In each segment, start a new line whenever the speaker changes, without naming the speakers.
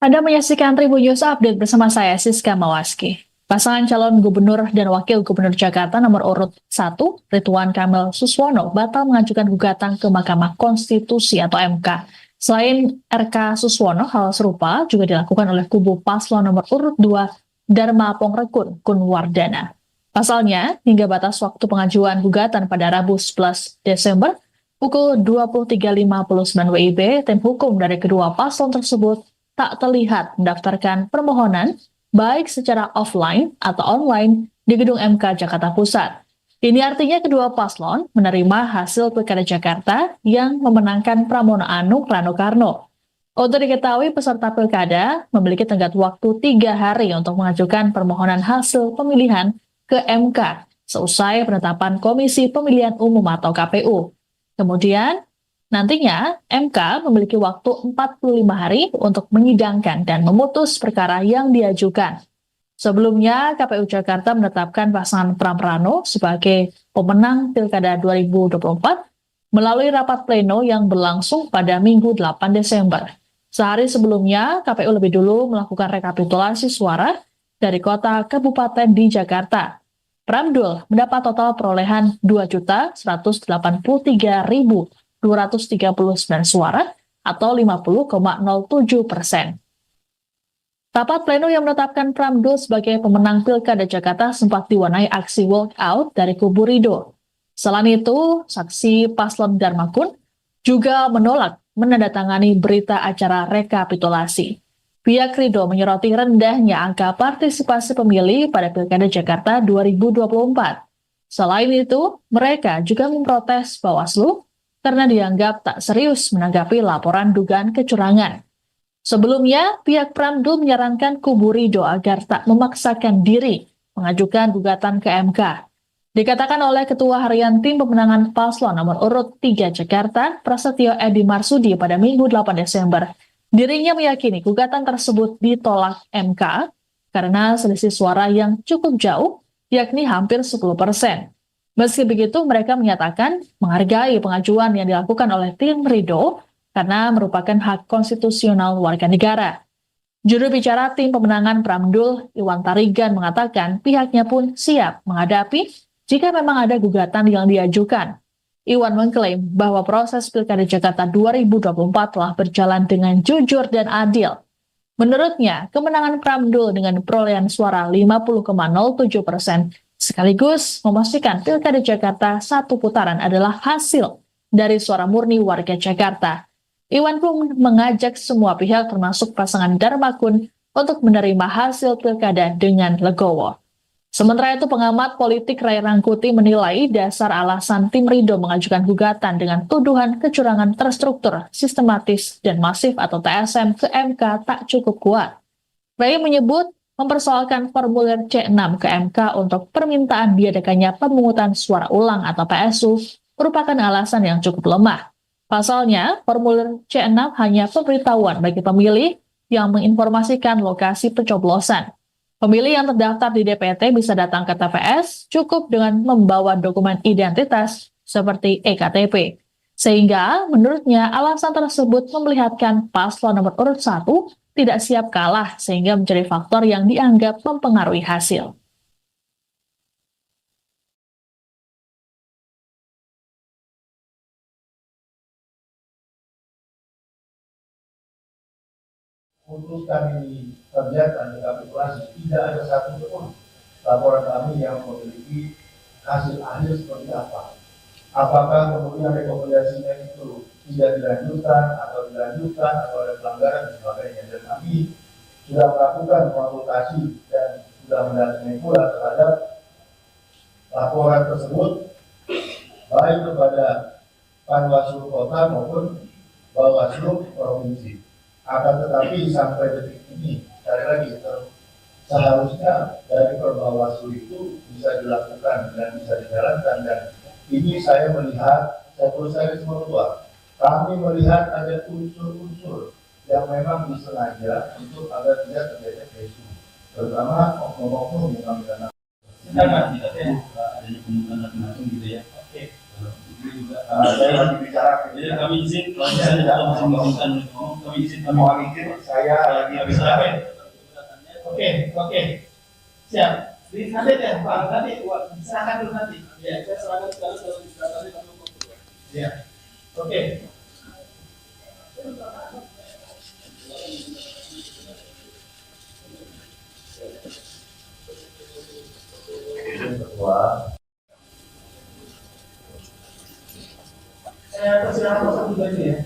Anda menyaksikan Tribun News Update bersama saya, Siska Mawaski. Pasangan calon gubernur dan wakil gubernur Jakarta nomor urut 1, Ridwan Kamil Suswono, batal mengajukan gugatan ke Mahkamah Konstitusi atau MK. Selain RK Suswono, hal serupa juga dilakukan oleh kubu paslon nomor urut 2, Dharma Pongrekun Kunwardana. Pasalnya, hingga batas waktu pengajuan gugatan pada Rabu 11 Desember, pukul 23.59 WIB, tim hukum dari kedua paslon tersebut tak terlihat mendaftarkan permohonan baik secara offline atau online di gedung MK Jakarta Pusat. Ini artinya kedua paslon menerima hasil Pilkada Jakarta yang memenangkan Pramono Anung Rano Karno. Untuk diketahui, peserta Pilkada memiliki tenggat waktu 3 hari untuk mengajukan permohonan hasil pemilihan ke MK seusai penetapan Komisi Pemilihan Umum atau KPU. Kemudian, nantinya MK memiliki waktu 45 hari untuk menyidangkan dan memutus perkara yang diajukan. Sebelumnya, KPU Jakarta menetapkan pasangan Pram Prano sebagai pemenang Pilkada 2024 melalui rapat pleno yang berlangsung pada Minggu 8 Desember. Sehari sebelumnya, KPU lebih dulu melakukan rekapitulasi suara dari kota kabupaten di Jakarta. Pramdul mendapat total perolehan 2.183.239 suara atau 50,07%. Rapat pleno yang menetapkan Pramdul sebagai pemenang Pilkada Jakarta sempat diwarnai aksi walkout dari kubu Ridho. Selain itu, saksi paslon Dharmakun juga menolak menandatangani berita acara rekapitulasi. Pihak Ridho menyoroti rendahnya angka partisipasi pemilih pada Pilkada Jakarta 2024. Selain itu, mereka juga memprotes Bawaslu karena dianggap tak serius menanggapi laporan dugaan kecurangan. Sebelumnya, pihak Pramdul menyarankan kubu Ridho agar tak memaksakan diri mengajukan gugatan ke MK. Dikatakan oleh Ketua Harian Tim Pemenangan Paslon nomor urut 3 Jakarta, Prasetyo Edi Marsudi pada Minggu 8 Desember, dirinya meyakini gugatan tersebut ditolak MK karena selisih suara yang cukup jauh, yakni hampir 10%. Meski begitu, mereka menyatakan menghargai pengajuan yang dilakukan oleh tim Ridho karena merupakan hak konstitusional warga negara. Juru bicara tim pemenangan Pramdul, Iwan Tarigan, mengatakan pihaknya pun siap menghadapi jika memang ada gugatan yang diajukan. Iwan mengklaim bahwa proses Pilkada Jakarta 2024 telah berjalan dengan jujur dan adil. Menurutnya, kemenangan Pramdul dengan perolehan suara 50,07% sekaligus memastikan Pilkada Jakarta satu putaran adalah hasil dari suara murni warga Jakarta. Iwan pun mengajak semua pihak termasuk pasangan Dharmakun untuk menerima hasil Pilkada dengan legowo. Sementara itu, pengamat politik Ray Rangkuti menilai dasar alasan tim Ridho mengajukan gugatan dengan tuduhan kecurangan terstruktur, sistematis, dan masif atau TSM ke MK tak cukup kuat. Ray menyebut mempersoalkan formulir C6 ke MK untuk permintaan diadakannya pemungutan suara ulang atau PSU merupakan alasan yang cukup lemah. Pasalnya, formulir C6 hanya pemberitahuan bagi pemilih yang menginformasikan lokasi pencoblosan. Pemilih yang terdaftar di DPT bisa datang ke TPS cukup dengan membawa dokumen identitas seperti EKTP. Sehingga menurutnya alasan tersebut memperlihatkan paslon nomor urut 1 tidak siap kalah sehingga menjadi faktor yang dianggap mempengaruhi hasil.
Untuk kami kerjakan rekapitulasi, tidak ada satu pun laporan kami yang memiliki hasil akhir seperti apa. Apakah kemudian rekomendasinya itu tidak dilanjutkan atau ada pelanggaran dan sebagainya. Dan kami sudah melakukan konsultasi dan sudah mendatangi pula terhadap laporan tersebut baik kepada Panwaslu Kota maupun Bawaslu Provinsi. Akan tetapi sampai detik ini, sekali lagi, seharusnya dari Perbawaslu itu bisa dilakukan dan bisa dijalankan. Dan ini saya melihat, saya semua, kami melihat ada unsur-unsur yang memang disengaja untuk agar tidak terjadi isu, terutama oknum-oknum yang kami kenal.
Sedangkan tidak adanya pembukaan macam gitu ya. Oke.
Saya lagi bicara.
Jadi kami izin, kalau misalnya kita masih mengizinkan kami izinkan.
Mohon izin saya lagi bicara.
Oke. Siap. Nanti deh, Pak. Nanti silakan dulu nanti. Ya, saya serahkan sekarang kalau diseratannya kami untuk berdua. Ya. Oke.
Ketua.
Saya persilakan masuk dulu aja ya.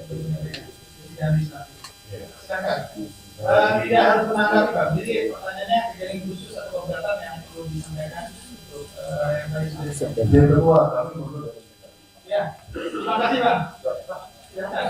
Silakan. Tidak harus menanggapi, Pak. Jadi pertanyaannya kejadian khusus atau keberatan yang perlu disampaikan untuk yang tadi sudah disampaikan.
Yang kedua, kami menurut.
Ya, terima kasih, Pak. Silakan.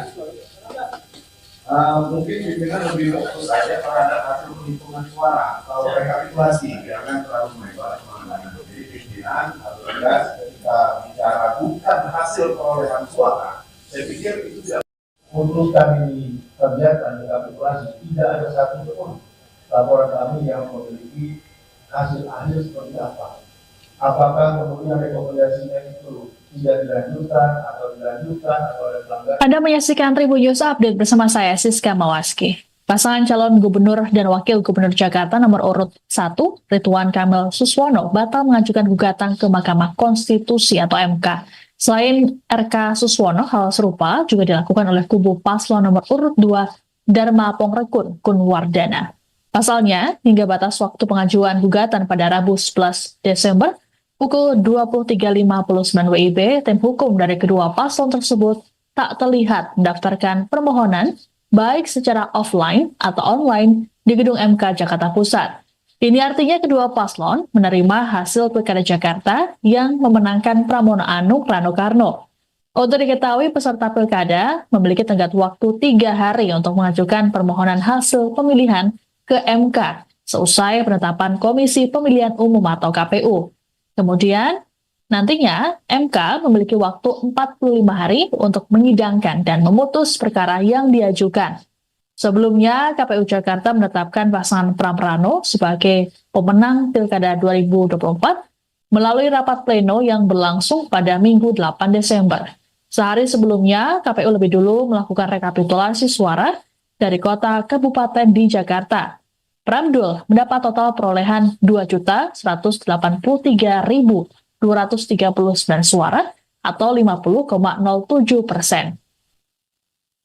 Mungkin pimpinan lebih fokus saja terhadap hasil penghitungan suara. Kalau rekapitulasi, jangan terlalu melebar kemana-mana. Jadi pimpinan atau tugas ketika bicara bukan hasil perolehan suara, saya pikir itu tidak. Untuk kami kerjakan rekapitulasi, tidak ada satu pun laporan kami yang memiliki hasil akhir seperti apa. Apakah kemudian rekomendasinya itu tidak dilanjutkan atau ada pelanggaran.
Anda menyaksikan Tribun News Update bersama saya, Siska Mawaski. Pasangan calon gubernur dan wakil gubernur Jakarta nomor urut 1, Ridwan Kamil Suswono, batal mengajukan gugatan ke Mahkamah Konstitusi atau MK. Selain RK Suswono, hal serupa juga dilakukan oleh kubu paslon nomor urut 2, Dharma Pongrekun Kunwardana. Pasalnya, hingga batas waktu pengajuan gugatan pada Rabu 11 Desember, pukul 23.59 WIB, tim hukum dari kedua paslon tersebut tak terlihat mendaftarkan permohonan baik secara offline atau online di gedung MK Jakarta Pusat. Ini artinya kedua paslon menerima hasil Pilkada Jakarta yang memenangkan Pramono Anung Rano Karno. Untuk diketahui, peserta Pilkada memiliki tenggat waktu 3 hari untuk mengajukan permohonan hasil pemilihan ke MK seusai penetapan Komisi Pemilihan Umum atau KPU. Kemudian, nantinya MK memiliki waktu 45 hari untuk menyidangkan dan memutus perkara yang diajukan. Sebelumnya, KPU Jakarta menetapkan pasangan Pram Rano sebagai pemenang Pilkada 2024 melalui rapat pleno yang berlangsung pada Minggu 8 Desember. Sehari sebelumnya, KPU lebih dulu melakukan rekapitulasi suara dari kota kabupaten di Jakarta. Pramdul mendapat total perolehan 2.183.239 suara atau 50,07%.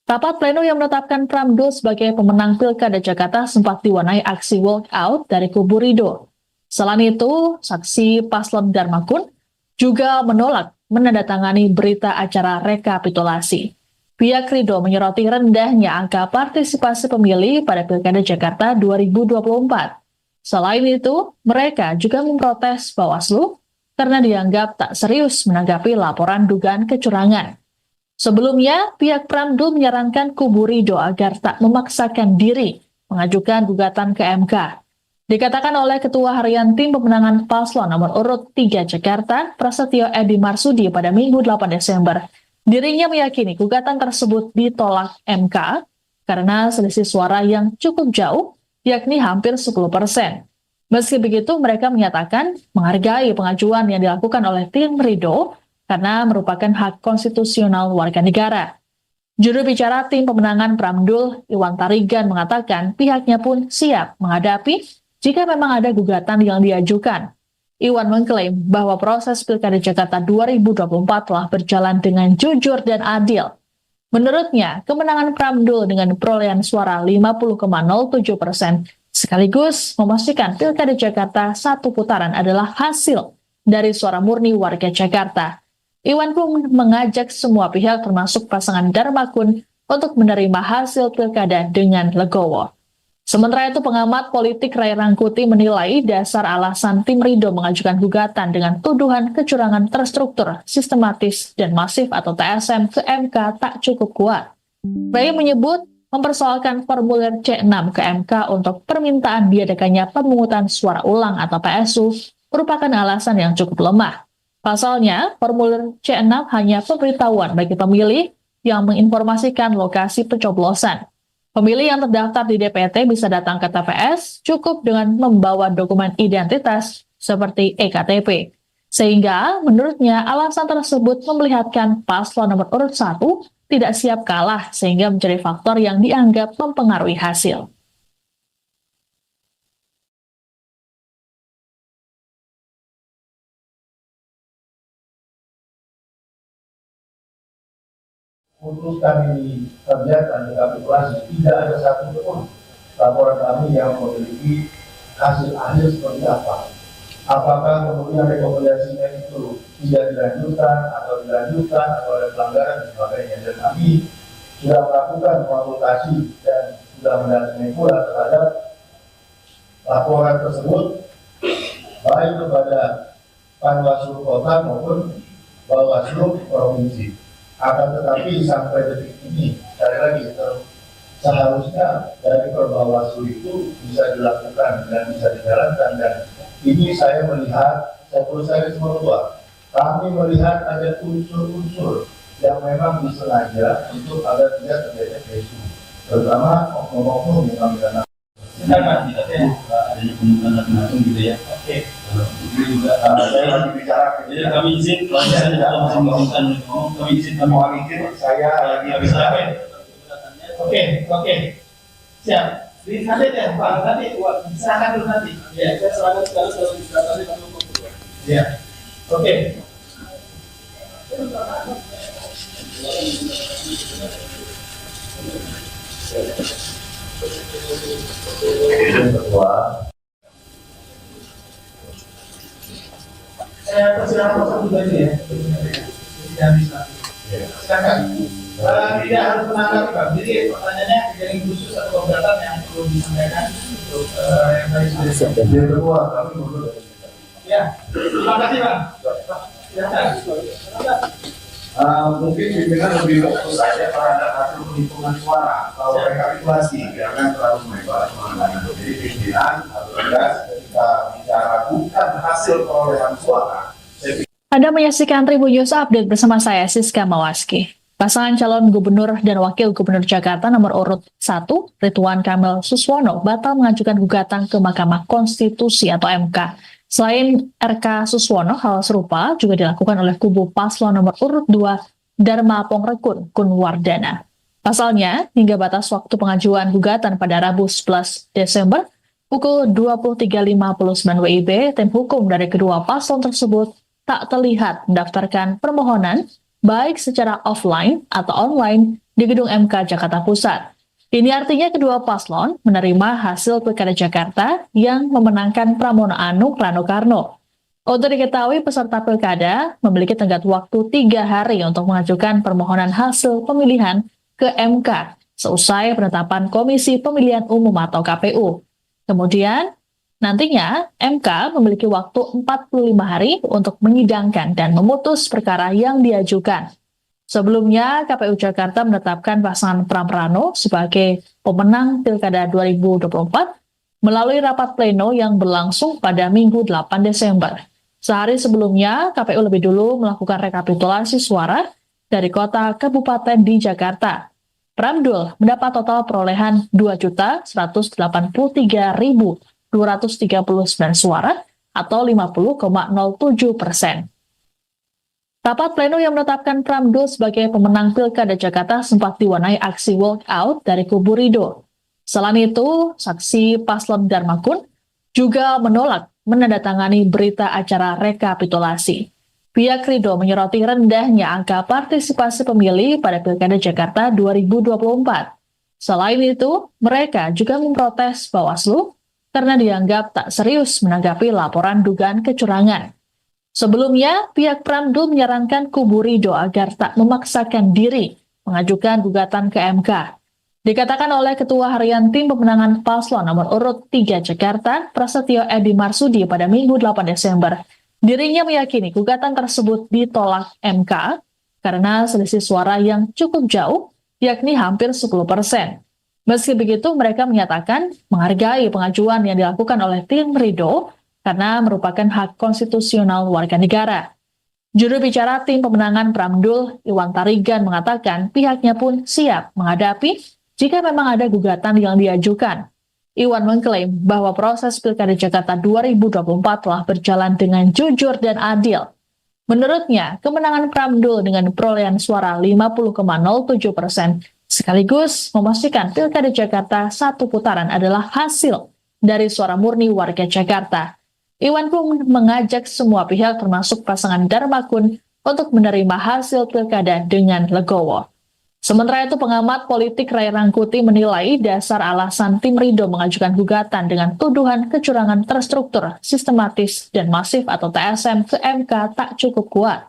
Rapat pleno yang menetapkan Pramdul sebagai pemenang Pilkada Jakarta sempat diwarnai aksi walkout dari kubu Ridho. Selain itu, saksi paslon Dharmakun juga menolak menandatangani berita acara rekapitulasi. Pihak Ridho menyoroti rendahnya angka partisipasi pemilih pada Pilkada Jakarta 2024. Selain itu, mereka juga memprotes Bawaslu karena dianggap tak serius menanggapi laporan dugaan kecurangan. Sebelumnya, pihak Pramdul menyarankan kubu Ridho agar tak memaksakan diri mengajukan gugatan ke MK. Dikatakan oleh Ketua Harian Tim Pemenangan Paslon nomor urut 3 Jakarta, Prasetyo Edi Marsudi pada Minggu 8 Desember, dirinya meyakini gugatan tersebut ditolak MK karena selisih suara yang cukup jauh, yakni hampir 10%. Meski begitu, mereka menyatakan menghargai pengajuan yang dilakukan oleh tim Ridho karena merupakan hak konstitusional warga negara. Juru bicara tim pemenangan Pramdul, Iwan Tarigan, mengatakan pihaknya pun siap menghadapi jika memang ada gugatan yang diajukan. Iwan mengklaim bahwa proses Pilkada Jakarta 2024 telah berjalan dengan jujur dan adil. Menurutnya, kemenangan Pramdul dengan perolehan suara 50,07% sekaligus memastikan Pilkada Jakarta satu putaran adalah hasil dari suara murni warga Jakarta. Iwan pun mengajak semua pihak termasuk pasangan Dharmakun untuk menerima hasil pilkada dengan legowo. Sementara itu, pengamat politik Ray Rangkuti menilai dasar alasan tim Ridho mengajukan gugatan dengan tuduhan kecurangan terstruktur, sistematis, dan masif atau TSM ke MK tak cukup kuat. Ray menyebut mempersoalkan formulir C6 ke MK untuk permintaan diadakannya pemungutan suara ulang atau PSU merupakan alasan yang cukup lemah. Pasalnya, formulir C6 hanya pemberitahuan bagi pemilih yang menginformasikan lokasi pencoblosan. Pemilih yang terdaftar di DPT bisa datang ke TPS cukup dengan membawa dokumen identitas seperti EKTP. Sehingga, menurutnya, alasan tersebut memperlihatkan paslon nomor urut 1 tidak siap kalah sehingga menjadi faktor yang dianggap mempengaruhi hasil.
Untuk kami kerjakan rekapitulasi, tidak ada satu pun laporan kami yang memiliki hasil akhir seperti apa. Apakah kemudian rekomendasinya itu tidak dilanjutkan atau dilanjutkan atau ada pelanggaran dan sebagainya. Dan kami sudah melakukan konsultasi dan sudah mendatangi pula terhadap laporan tersebut baik kepada Panwaslu Kota maupun Bawaslu Provinsi. Akan tetapi sampai detik ini, sekali lagi, seharusnya dari Perbawaslu itu bisa dilakukan dan bisa dijalankan. Dan ini saya melihat, saya perlu saya semua, kami melihat ada unsur-unsur yang memang disengaja untuk agar tidak terjadi isu, terutama oknum-oknum yang kami kenal.
Sedangkan kita adanya penemukan macam-macam gitu ya.
Oke.
Ini juga
Saya lagi bicara,
jadi kami izin kalau misalnya kalau masih menginginkan kami izin kami
mohon izin, saya lagi bicara.
Oke. Siap. Nanti deh, Pak. Nanti silakan dulu nanti. Ya, saya serahkan sekali kalau discussion kami hukum kedua. Ya. Oke.
Ketua,
Saya persilakan masuk dulu aja ya. Tidak bisa. Silakan. Tidak harus menanggapi Pak. Jadi pertanyaannya yang khusus atau keberatan yang perlu disampaikan untuk yang tadi sudah disampaikan.
yang kedua, kami mundur.
Ya, terima kasih Bang. Silakan.
Mungkin pimpinan lebih fokus saja terhadap hasil penghitungan suara atau rekapitulasi, jangan terlalu melebar kemana-mana. Jadi pimpinan harus tegas ketika bicara bukan hasil perolehan suara.
Anda menyaksikan Tribun News Update bersama saya, Siska Mawaski. Pasangan calon gubernur dan wakil gubernur Jakarta nomor urut 1, Ridwan Kamil Suswono, batal mengajukan gugatan ke Mahkamah Konstitusi atau MK. Selain RK Suswono, hal serupa juga dilakukan oleh kubu paslon nomor urut 2, Dharma Pongrekun Kunwardana. Pasalnya, hingga batas waktu pengajuan gugatan pada Rabu 11 Desember, pukul 23.59 WIB, tim hukum dari kedua paslon tersebut tak terlihat mendaftarkan permohonan baik secara offline atau online di gedung MK Jakarta Pusat. Ini artinya kedua paslon menerima hasil Pilkada Jakarta yang memenangkan Pramono Anung Rano Karno. Untuk diketahui, peserta Pilkada memiliki tenggat waktu 3 hari untuk mengajukan permohonan hasil pemilihan ke MK seusai penetapan Komisi Pemilihan Umum atau KPU. Kemudian, nantinya MK memiliki waktu 45 hari untuk menyidangkan dan memutus perkara yang diajukan. Sebelumnya, KPU Jakarta menetapkan pasangan Pram Rano sebagai pemenang Pilkada 2024 melalui rapat pleno yang berlangsung pada Minggu 8 Desember. Sehari sebelumnya, KPU lebih dulu melakukan rekapitulasi suara dari kota kabupaten di Jakarta. Pramdul mendapat total perolehan 2.183.239 suara atau 50,07%. Rapat pleno yang menetapkan Pramdul sebagai pemenang Pilkada Jakarta sempat diwarnai aksi walkout dari kubu Ridho. Selain itu, saksi paslon Dharma Kun juga menolak menandatangani berita acara rekapitulasi. Pihak Ridho menyoroti rendahnya angka partisipasi pemilih pada Pilkada Jakarta 2024. Selain itu, mereka juga memprotes Bawaslu karena dianggap tak serius menanggapi laporan dugaan kecurangan. Sebelumnya, pihak Pramdul menyarankan kubu Ridho agar tak memaksakan diri mengajukan gugatan ke MK. Dikatakan oleh Ketua Harian Tim Pemenangan Paslon nomor urut 3 Jakarta, Prasetyo Edi Marsudi pada Minggu 8 Desember, dirinya meyakini gugatan tersebut ditolak MK karena selisih suara yang cukup jauh, yakni hampir 10%. Meski begitu, mereka menyatakan menghargai pengajuan yang dilakukan oleh tim Ridho karena merupakan hak konstitusional warga negara. Juru bicara tim pemenangan Pramdul, Iwan Tarigan, mengatakan pihaknya pun siap menghadapi jika memang ada gugatan yang diajukan. Iwan mengklaim bahwa proses Pilkada Jakarta 2024 telah berjalan dengan jujur dan adil. Menurutnya, kemenangan Pramdul dengan perolehan suara 50,07% sekaligus memastikan Pilkada Jakarta satu putaran adalah hasil dari suara murni warga Jakarta. Iwan pun mengajak semua pihak termasuk pasangan Darmakun untuk menerima hasil pilkada dengan legowo. Sementara itu, pengamat politik Ray Rangkuti menilai dasar alasan tim Ridho mengajukan gugatan dengan tuduhan kecurangan terstruktur, sistematis, dan masif atau TSM ke MK tak cukup kuat.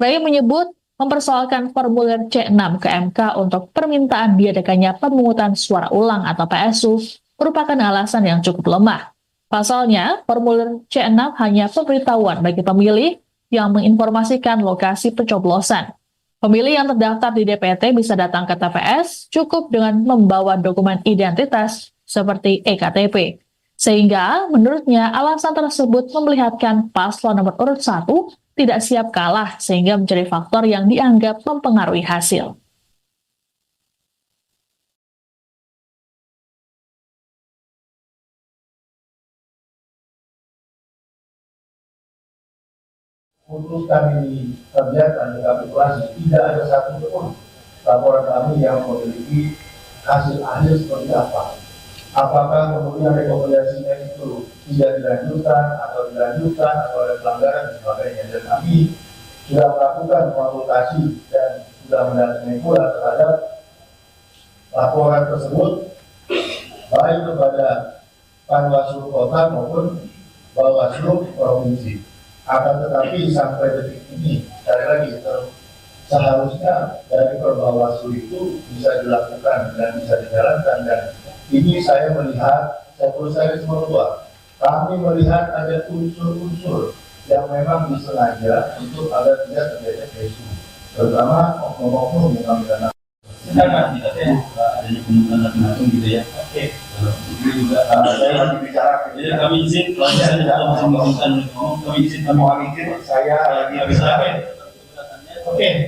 Ray menyebut mempersoalkan formulir C6 ke MK untuk permintaan diadakannya pemungutan suara ulang atau PSU merupakan alasan yang cukup lemah. Pasalnya, formulir C6 hanya pemberitahuan bagi pemilih yang menginformasikan lokasi pencoblosan. Pemilih yang terdaftar di DPT bisa datang ke TPS cukup dengan membawa dokumen identitas seperti EKTP. Sehingga menurutnya alasan tersebut memperlihatkan paslon nomor urut 1 tidak siap kalah sehingga menjadi faktor yang dianggap mempengaruhi hasil.
Untuk kami kerjakan rekapitulasi, tidak ada satu pun laporan kami yang memiliki hasil akhir seperti apa. Apakah kemudian rekomendasinya itu tidak dilanjutkan atau ada pelanggaran dan sebagainya. Dan kami sudah melakukan konsultasi dan sudah mendatangi pula terhadap laporan tersebut baik kepada Panwaslu Kota maupun Bawaslu Provinsi. Akan tetapi sampai detik ini, sekali lagi, seharusnya dari Perbawaslu itu bisa dilakukan dan bisa dijalankan. Dan ini saya melihat, saya semua dua, kami melihat ada unsur-unsur yang memang disengaja untuk agar tidak terjadi isu, terutama oknum-oknum yang kami dana.
Sedangkan kita adanya pembukaan langsung gitu ya.
Oke.
Ini juga
Saya lagi bicara.
jadi kami izin kalau misalnya kami izin kami
Mohon izin, saya lagi bicara.
Oke.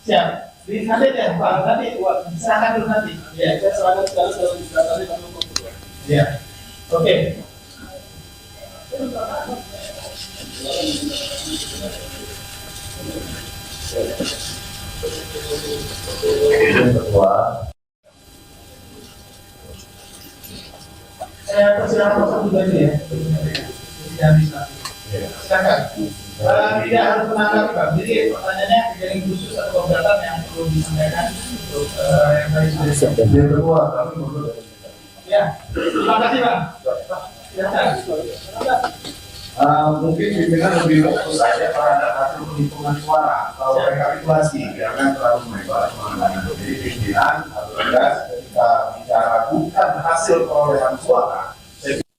Siap. Di nanti deh, Pak. Nanti silakan dulu nanti. Ya, saya serahkan sekarang kalau nanti kami ngobrol. Ya. Oke.
Ketua.
Saya persilakan masuk dulu aja ya. Tidak bisa. Silakan. Tidak harus menanggapi Pak. Jadi pertanyaannya kejadian khusus atau keberatan yang perlu disampaikan untuk yang tadi sudah siap.
Yang kedua, kami menurut.
Ya, terima kasih Pak. Silakan.
Mungkin pimpinan lebih fokus saja terhadap hasil penghitungan suara atau rekapitulasi, jangan terlalu melebar kemana-mana. Jadi pimpinan harus tegas ketika bicara bukan hasil perolehan suara.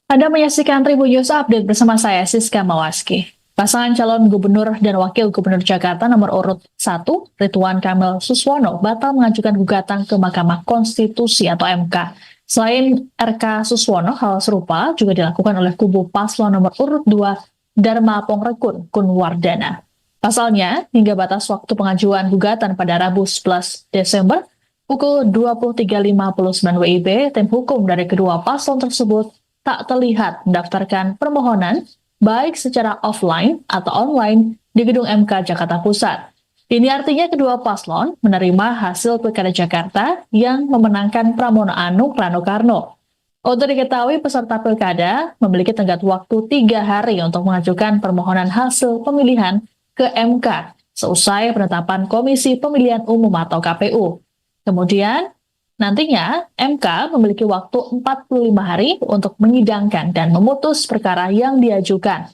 Anda menyaksikan Tribun News Update bersama saya, Siska Mawaski. Pasangan calon gubernur dan wakil gubernur Jakarta nomor urut 1, Ridwan Kamil Suswono, batal mengajukan gugatan ke Mahkamah Konstitusi atau MK. Selain RK Suswono, hal serupa juga dilakukan oleh kubu paslon nomor urut 2, Dharma Pongrekun Kunwardana. Pasalnya, hingga batas waktu pengajuan gugatan pada Rabu 11 Desember, pukul 23.59 WIB, tim hukum dari kedua paslon tersebut tak terlihat mendaftarkan permohonan baik secara offline atau online di gedung MK Jakarta Pusat. Ini artinya kedua paslon menerima hasil Pilkada Jakarta yang memenangkan Pramono Anung Rano Karno. Untuk diketahui, peserta Pilkada memiliki tenggat waktu 3 hari untuk mengajukan permohonan hasil pemilihan ke MK seusai penetapan Komisi Pemilihan Umum atau KPU. Kemudian, nantinya MK memiliki waktu 45 hari untuk menyidangkan dan memutus perkara yang diajukan.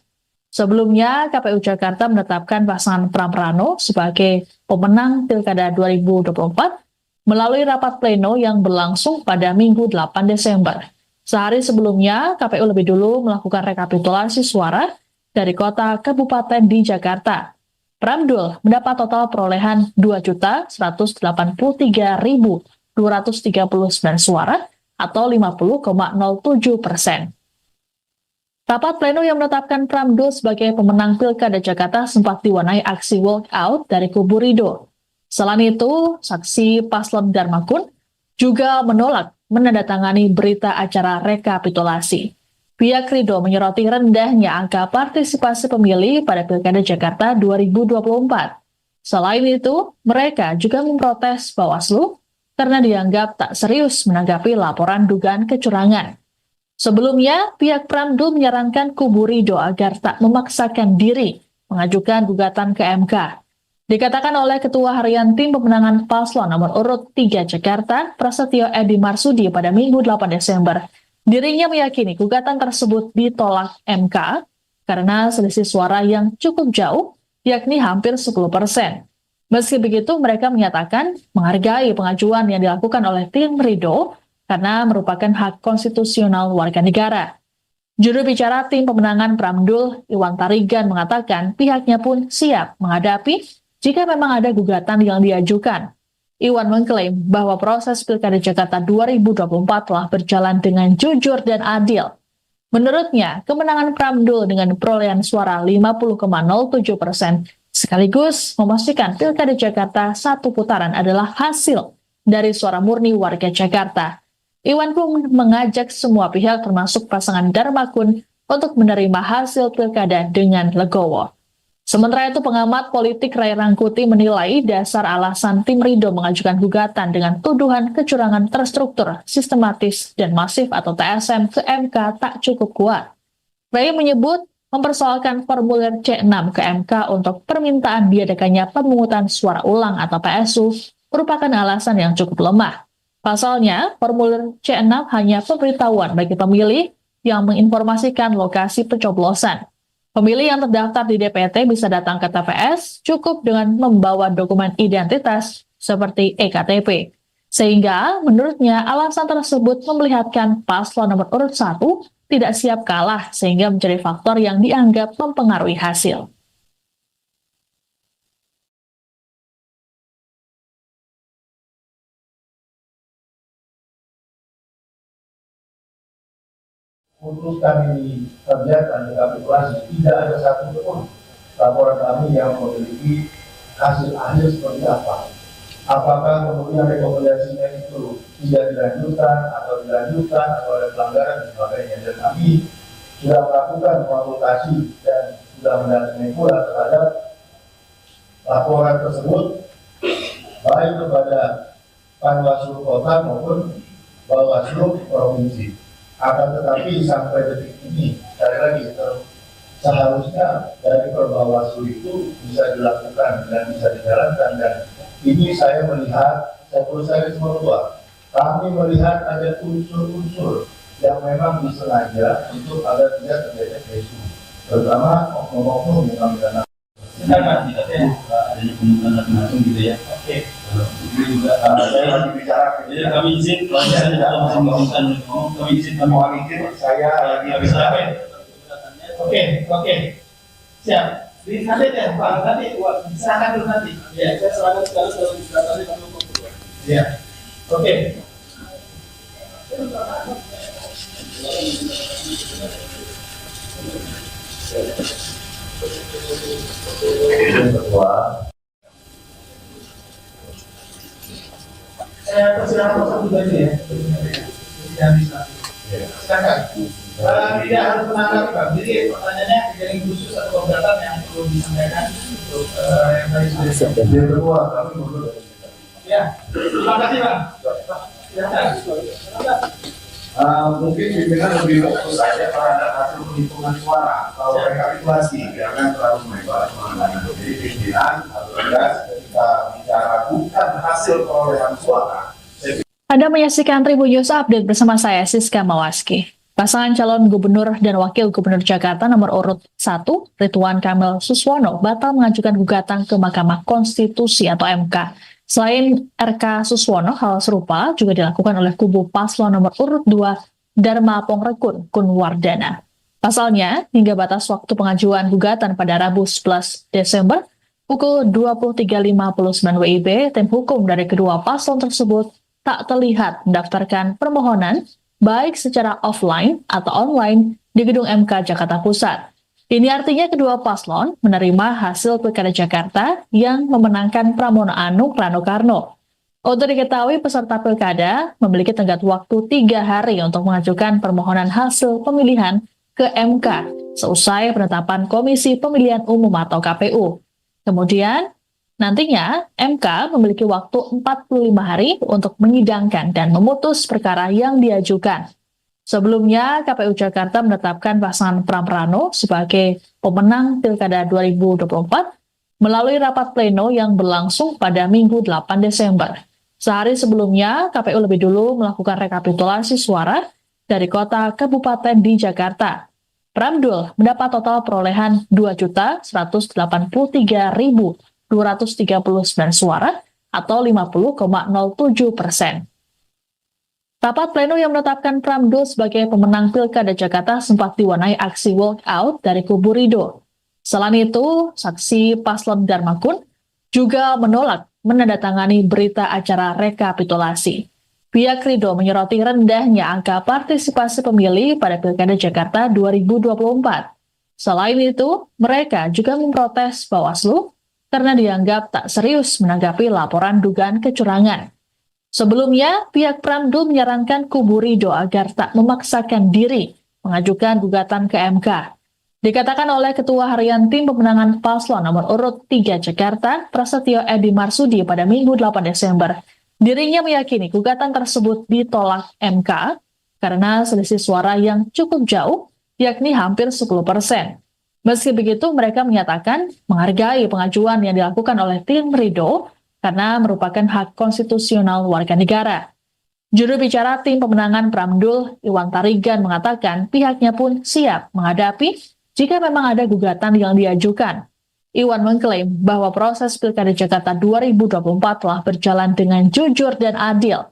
Sebelumnya, KPU Jakarta menetapkan pasangan Pram Rano sebagai pemenang Pilkada 2024 melalui rapat pleno yang berlangsung pada Minggu 8 Desember. Sehari sebelumnya, KPU lebih dulu melakukan rekapitulasi suara dari kota kabupaten di Jakarta. Pramdul mendapat total perolehan 2.183.239 suara atau 50,07%. Rapat pleno yang menetapkan Pramdul sebagai pemenang Pilkada Jakarta sempat diwarnai aksi walkout dari kubu Ridho. Selain itu, saksi paslon Darmakun juga menolak menandatangani berita acara rekapitulasi. Pihak Ridho menyoroti rendahnya angka partisipasi pemilih pada Pilkada Jakarta 2024. Selain itu, mereka juga memprotes Bawaslu karena dianggap tak serius menanggapi laporan dugaan kecurangan. Sebelumnya, pihak Pramdul menyarankan kubu Ridho agar tak memaksakan diri mengajukan gugatan ke MK. Dikatakan oleh Ketua Harian Tim Pemenangan Paslon nomor urut 3 Jakarta, Prasetyo Edi Marsudi pada Minggu 8 Desember, dirinya meyakini gugatan tersebut ditolak MK karena selisih suara yang cukup jauh, yakni hampir 10%. Meski begitu, mereka menyatakan menghargai pengajuan yang dilakukan oleh tim Ridho karena merupakan hak konstitusional warga negara. Juru bicara tim pemenangan Pramdul, Iwan Tarigan, mengatakan pihaknya pun siap menghadapi jika memang ada gugatan yang diajukan. Iwan mengklaim bahwa proses Pilkada Jakarta 2024 telah berjalan dengan jujur dan adil. Menurutnya, kemenangan Pramdul dengan perolehan suara 50,07% sekaligus memastikan Pilkada Jakarta satu putaran adalah hasil dari suara murni warga Jakarta. Iwan pun mengajak semua pihak termasuk pasangan Darmakun untuk menerima hasil Pilkada dengan legowo. Sementara itu, pengamat politik Ray Rangkuti menilai dasar alasan tim Ridho mengajukan gugatan dengan tuduhan kecurangan terstruktur, sistematis, dan masif atau TSM ke MK tak cukup kuat. Ray menyebut mempersoalkan formulir C6 ke MK untuk permintaan diadakannya pemungutan suara ulang atau PSU merupakan alasan yang cukup lemah. Pasalnya, formulir C6 hanya pemberitahuan bagi pemilih yang menginformasikan lokasi pencoblosan. Pemilih yang terdaftar di DPT bisa datang ke TPS cukup dengan membawa dokumen identitas seperti EKTP. Sehingga menurutnya alasan tersebut memperlihatkan paslon nomor urut 1 tidak siap kalah sehingga menjadi faktor yang dianggap mempengaruhi hasil.
Untuk kami kerjakan rekapitulasi, tidak ada satu pun laporan kami yang memiliki hasil akhir seperti apa. Apakah kemudian rekomendasinya itu tidak dilanjutkan atau ada pelanggaran dan sebagainya. Dan kami sudah melakukan konsultasi dan sudah mendatangi pula terhadap laporan tersebut baik kepada Panwaslu Kota maupun Bawaslu Provinsi. Akan tetapi sampai detik ini, sekali lagi, seharusnya dari Perbawaslu itu bisa dilakukan dan bisa dijalankan. Dan ini saya melihat, saya perlu saya semua, kami melihat ada unsur-unsur yang memang disengaja untuk agar tidak terjadi isu, terutama oknum-oknum yang kami kenal.
Sedangkan adanya pembukaan langsung gitu ya.
Oke.
Ini juga
Saya lagi bicara.
jadi kami izin kalau misalnya kita masih melakukan kami izin kami
Mohon izin, saya lagi bicara.
Oke. Siap. Nanti deh, Pak. Nanti serahkan dulu nanti. Ya, saya serahkan sekarang kalau diseratannya kami kontrol. Ya. Oke.
Ketua.
Saya persilakan masuk dulu aja ya. Silakan. Tidak harus menanggapi Pak. Jadi pertanyaannya kejadian khusus atau keberatan yang perlu disampaikan untuk yang tadi sudah disampaikan.
Yang kedua, kami mundur.
Ya, terima kasih Pak. Silakan.
Mungkin pimpinan lebih fokus saja terhadap hasil penghitungan suara. Kalau rekapitulasi, jangan terlalu melebar kemana-mana. Jadi pimpinan harus tegas ketika bicara bukan hasil perolehan suara.
Anda menyaksikan Tribun News Update bersama saya, Siska Mawaski. Pasangan calon gubernur dan wakil gubernur Jakarta nomor urut 1, Ridwan Kamil Suswono, batal mengajukan gugatan ke Mahkamah Konstitusi atau MK. Selain RK Suswono, hal serupa juga dilakukan oleh kubu paslon nomor urut 2, Dharma Pongrekun Kunwardana. Pasalnya, hingga batas waktu pengajuan gugatan pada Rabu 11 Desember, pukul 23.59 WIB, tim hukum dari kedua paslon tersebut tak terlihat mendaftarkan permohonan baik secara offline atau online di gedung MK Jakarta Pusat. Ini artinya kedua paslon menerima hasil Pilkada Jakarta yang memenangkan Pramono Anung Rano Karno. Untuk diketahui, peserta pilkada memiliki tenggat waktu 3 hari untuk mengajukan permohonan hasil pemilihan ke MK seusai penetapan Komisi Pemilihan Umum atau KPU. Kemudian, nantinya MK memiliki waktu 45 hari untuk menyidangkan dan memutus perkara yang diajukan. Sebelumnya, KPU Jakarta menetapkan pasangan Pram Prano sebagai pemenang Pilkada 2024 melalui rapat pleno yang berlangsung pada Minggu 8 Desember. Sehari sebelumnya, KPU lebih dulu melakukan rekapitulasi suara dari kota kabupaten di Jakarta. Pramdul mendapat total perolehan 2.183.239 suara atau 50,07%. Rapat pleno yang menetapkan Pramdul sebagai pemenang Pilkada Jakarta sempat diwarnai aksi walkout dari kubu Ridho. Selain itu, saksi paslon Darmakun juga menolak menandatangani berita acara rekapitulasi. Pihak Ridho menyoroti rendahnya angka partisipasi pemilih pada Pilkada Jakarta 2024. Selain itu, mereka juga memprotes Bawaslu karena dianggap tak serius menanggapi laporan dugaan kecurangan. Sebelumnya, pihak Pramdul menyarankan kubu Ridho agar tak memaksakan diri mengajukan gugatan ke MK. Dikatakan oleh Ketua Harian Tim Pemenangan Paslon nomor urut 3 Jakarta, Prasetyo Edi Marsudi pada Minggu 8 Desember, dirinya meyakini gugatan tersebut ditolak MK karena selisih suara yang cukup jauh, yakni hampir 10%. Meski begitu, mereka menyatakan menghargai pengajuan yang dilakukan oleh tim Ridho karena merupakan hak konstitusional warga negara. Juru bicara tim pemenangan Pramdul, Iwan Tarigan, mengatakan pihaknya pun siap menghadapi jika memang ada gugatan yang diajukan. Iwan mengklaim bahwa proses Pilkada Jakarta 2024 telah berjalan dengan jujur dan adil.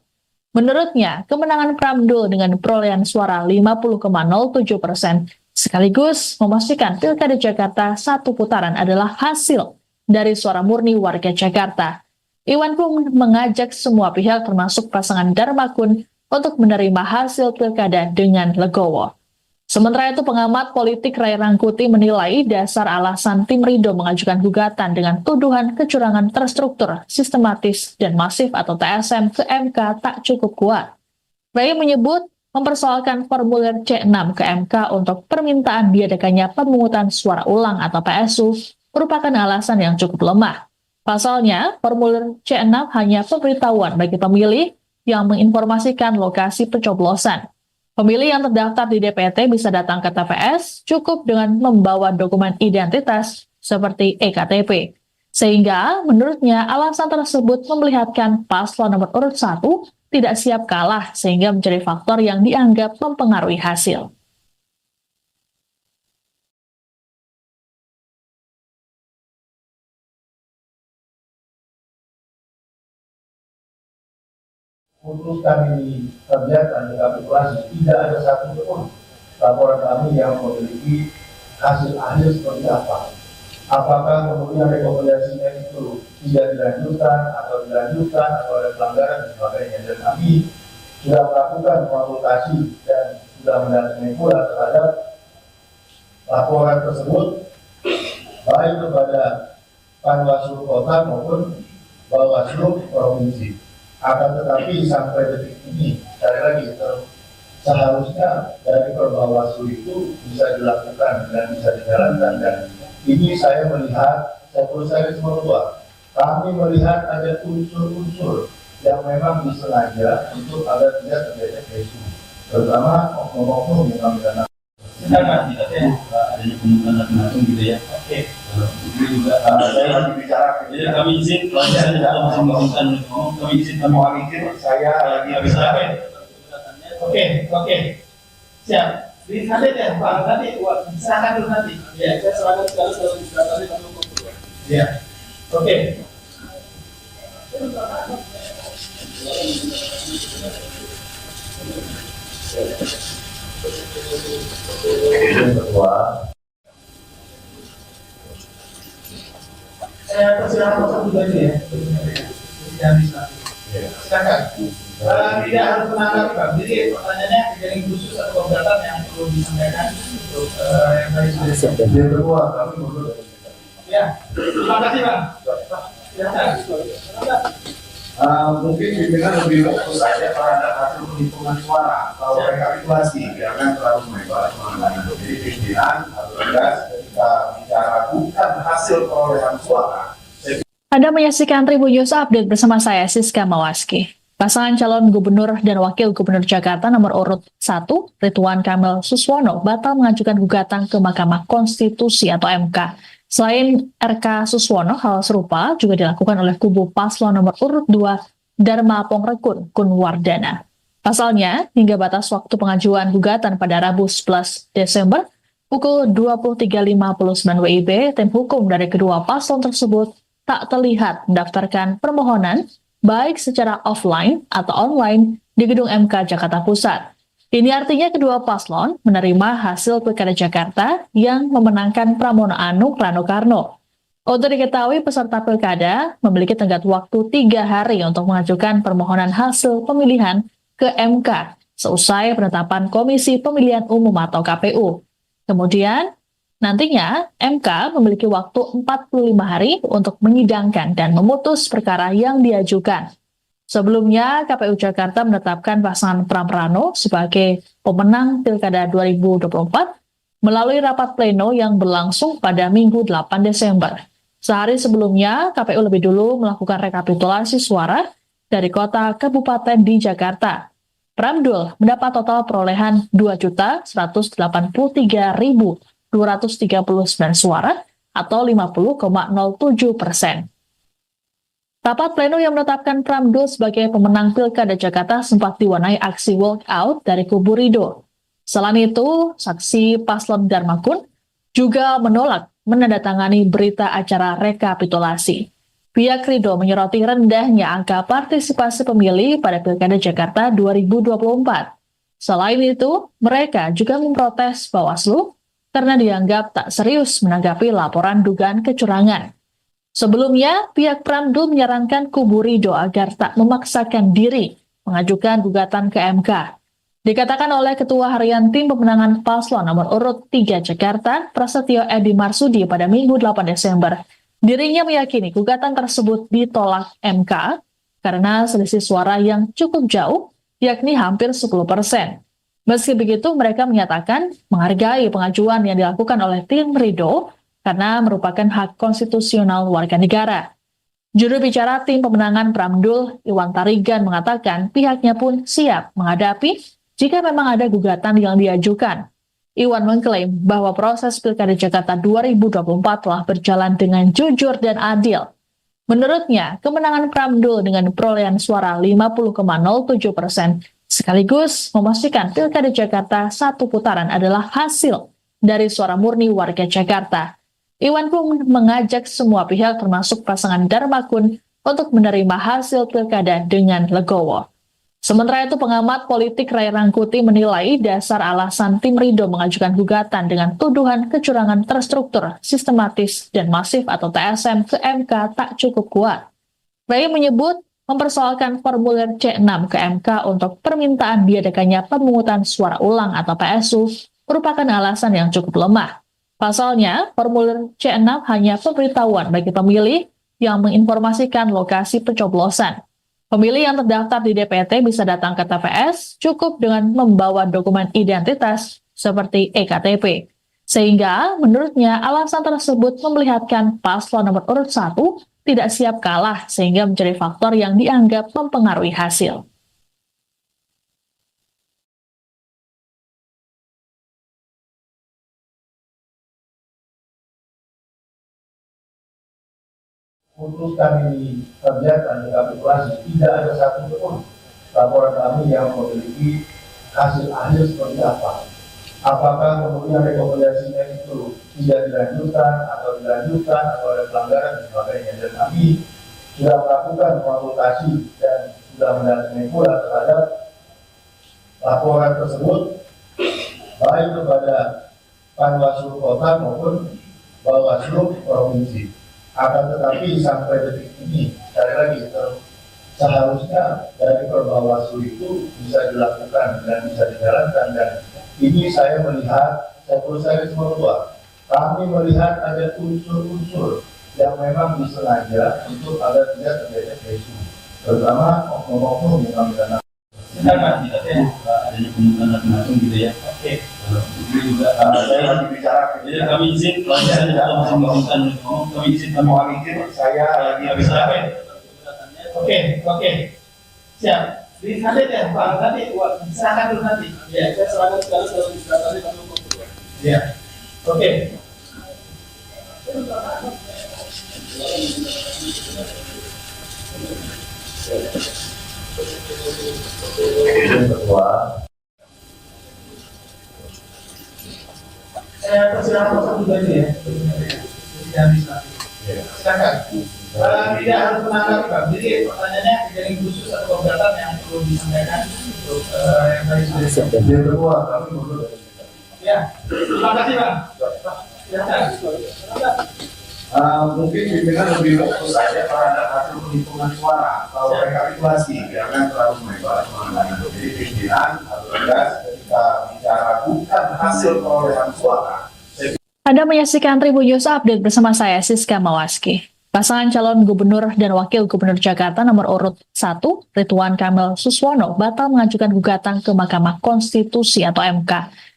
Menurutnya, kemenangan Pramdul dengan perolehan suara 50,07% sekaligus memastikan Pilkada Jakarta satu putaran adalah hasil dari suara murni warga Jakarta. Iwan pun mengajak semua pihak termasuk pasangan Darmakun untuk menerima hasil Pilkada dengan legowo. Sementara itu, pengamat politik Ray Rangkuti menilai dasar alasan tim Ridho mengajukan gugatan dengan tuduhan kecurangan terstruktur, sistematis, dan masif atau TSM ke MK tak cukup kuat. Ray menyebut mempersoalkan formulir C6 ke MK untuk permintaan diadakannya pemungutan suara ulang atau PSU merupakan alasan yang cukup lemah. Pasalnya, formulir C6 hanya pemberitahuan bagi pemilih yang menginformasikan lokasi pencoblosan. Pemilih yang terdaftar di DPT bisa datang ke TPS cukup dengan membawa dokumen identitas seperti EKTP. Sehingga menurutnya alasan tersebut memperlihatkan paslon nomor urut 1 tidak siap kalah sehingga menjadi faktor yang dianggap mempengaruhi hasil.
Untuk kami kerjakan rekapitulasi, tidak ada satu pun laporan kami yang memiliki hasil akhir seperti apa. Apakah kemudian rekomendasinya itu tidak dilanjutkan atau ada pelanggaran dan sebagainya. Dan kami sudah melakukan konsultasi dan sudah mendatangi pula terhadap laporan tersebut baik kepada Panwaslu Kota maupun Bawaslu Provinsi. Akan tetapi sampai detik ini, sekali lagi, seharusnya dari Perbawaslu itu bisa dilakukan dan bisa dijalankan. Dan ini saya melihat, saya semua, kami melihat ada unsur-unsur yang memang disengaja untuk agar tidak terjadi isu, terutama oknum-oknum yang kami dana.
Sedangkan adanya pembukaan langsung gitu ya. Oke. Itu juga
Saya lagi bicara.
jadi kami izin
Mohon izin, saya lagi bicara.
Oke. Siap. Di nanti deh, Pak. Nanti silakan dulu nanti. Ya, saya serahkan sekali kalau diseratannya kami hukum dulu. Ya. Oke.
Ketua,
Saya persilakan masuk dulu aja ya. Silakan. Tidak harus menanggapi, Pak. Jadi pertanyaannya kejadian khusus atau keberatan yang perlu disampaikan untuk yang tadi sudah disampaikan.
yang kedua, kami mundur.
Ya, terima kasih, Pak. Silakan.
Mungkin pimpinan lebih fokus saja terhadap hasil penghitungan suara atau rekapitulasi, jangan terlalu melebar. Jadi pimpinan harus tegas ketika bicara bukan hasil perolehan suara.
Anda menyaksikan Tribun News Update bersama saya, Siska Mawaski. Pasangan calon gubernur dan wakil gubernur Jakarta nomor urut 1, Ridwan Kamil Suswono, batal mengajukan gugatan ke Mahkamah Konstitusi atau MK. Selain RK Suswono, hal serupa juga dilakukan oleh kubu paslon nomor urut 2, Dharma Pongrekun Kunwardana. Pasalnya, hingga batas waktu pengajuan gugatan pada Rabu 11 Desember, pukul 23.59 WIB, tim hukum dari kedua paslon tersebut tak terlihat mendaftarkan permohonan baik secara offline atau online di gedung MK Jakarta Pusat. Ini artinya kedua paslon menerima hasil Pilkada Jakarta yang memenangkan Pramono Anung Rano Karno. Untuk diketahui, peserta Pilkada memiliki tenggat waktu 3 hari untuk mengajukan permohonan hasil pemilihan ke MK seusai penetapan Komisi Pemilihan Umum atau KPU. Kemudian, nantinya MK memiliki waktu 45 hari untuk menyidangkan dan memutus perkara yang diajukan. Sebelumnya, KPU Jakarta menetapkan pasangan Pram Rano sebagai pemenang Pilkada 2024 melalui rapat pleno yang berlangsung pada Minggu 8 Desember. Sehari sebelumnya, KPU lebih dulu melakukan rekapitulasi suara dari kota kabupaten di Jakarta. Pramdul mendapat total perolehan 2.733.239 suara atau 50,07%. Rapat pleno yang menetapkan Pramdul sebagai pemenang Pilkada Jakarta sempat diwarnai aksi walkout dari kubu Ridho. Selain itu, saksi paslon Dharmakun juga menolak menandatangani berita acara rekapitulasi. Pihak Ridho menyoroti rendahnya angka partisipasi pemilih pada Pilkada Jakarta 2024. Selain itu, mereka juga memprotes Bawaslu karena dianggap tak serius menanggapi laporan dugaan kecurangan. Sebelumnya, pihak Pramdul menyarankan kubu Ridho agar tak memaksakan diri mengajukan gugatan ke MK. Dikatakan oleh Ketua Harian Tim Pemenangan Paslon nomor urut 3 Jakarta, Prasetyo Edi Marsudi pada Minggu 8 Desember, dirinya meyakini gugatan tersebut ditolak MK karena selisih suara yang cukup jauh, yakni hampir 10%. Meski begitu, mereka menyatakan menghargai pengajuan yang dilakukan oleh tim Ridho karena merupakan hak konstitusional warga negara. Juru bicara tim pemenangan Pramdul, Iwan Tarigan, mengatakan pihaknya pun siap menghadapi jika memang ada gugatan yang diajukan. Iwan mengklaim bahwa proses Pilkada Jakarta 2024 telah berjalan dengan jujur dan adil. Menurutnya, kemenangan Pramdul dengan perolehan suara 50,07% sekaligus memastikan Pilkada Jakarta satu putaran adalah hasil dari suara murni warga Jakarta. Iwan pun mengajak semua pihak termasuk pasangan Dharmakun untuk menerima hasil Pilkada dengan legowo. Sementara itu, pengamat politik Ray Rangkuti menilai dasar alasan tim Ridho mengajukan gugatan dengan tuduhan kecurangan terstruktur, sistematis, dan masif atau TSM ke MK tak cukup kuat. Ray menyebut mempersoalkan formulir C6 ke MK untuk permintaan diadakannya pemungutan suara ulang atau PSU merupakan alasan yang cukup lemah. Pasalnya, formulir C6 hanya pemberitahuan bagi pemilih yang menginformasikan lokasi pencoblosan. Pemilih yang terdaftar di DPT bisa datang ke TPS cukup dengan membawa dokumen identitas seperti EKTP. Sehingga menurutnya alasan tersebut memperlihatkan paslon nomor urut 1 tidak siap kalah sehingga menjadi faktor yang dianggap mempengaruhi hasil.
Untuk kami kerjakan rekapitulasi, tidak ada satu pun laporan kami yang memiliki hasil akhir seperti apa. Apakah kemudian rekomendasinya itu tidak dilanjutkan atau ada pelanggaran dan sebagainya. Dan kami sudah melakukan konsultasi dan sudah mendatangi pula terhadap laporan tersebut baik kepada Panwaslu Kota maupun Bawaslu Provinsi. Akan tetapi sampai detik ini, sekali lagi, seharusnya dari Perbawaslu itu bisa dilakukan dan bisa dijalankan. Dan ini saya melihat, saya perlu saya semua, kami melihat ada unsur-unsur yang memang disengaja untuk agar tidak terjadi isu. terutama oknum-oknum yang kami dana.
Sebentar Pak, kita teh adanya pembukaan data langsung gitu ya. Oke. Itu juga
Saya lagi bicara,
jadi kami izin kalau misalnya kalau masih mengizinkan kami izin kami
mohon izin, saya lagi bicara.
Oke. Siap. Di nanti ya, Pak. Nanti silakan dulu nanti. Ya, saya serahkan sekarang kalau bisa nanti kami ngobrol. Ya. Oke.
Ketua,
Saya persilakan masuk dulu aja ya. Jadi administratif. Silakan. Tidak harus menanggapi Pak. Jadi pertanyaannya kejadian khusus atau keberatan yang perlu disampaikan untuk yang tadi sudah disampaikan.
yang kedua, kami mundur dari kita.
Ya, terima kasih Pak. Silakan.
Mungkin pimpinan lebih fokus saja terhadap hasil penghitungan suara atau rekapitulasi, jangan terlalu melebar kemana-mana. Jadi pimpinan harus tegas ketika bicara bukan hasil perolehan suara.
Anda menyaksikan Tribun News Update bersama saya, Siska Mawaski. Pasangan calon gubernur dan wakil gubernur Jakarta nomor urut 1, Ridwan Kamil Suswono, batal mengajukan gugatan ke Mahkamah Konstitusi atau MK.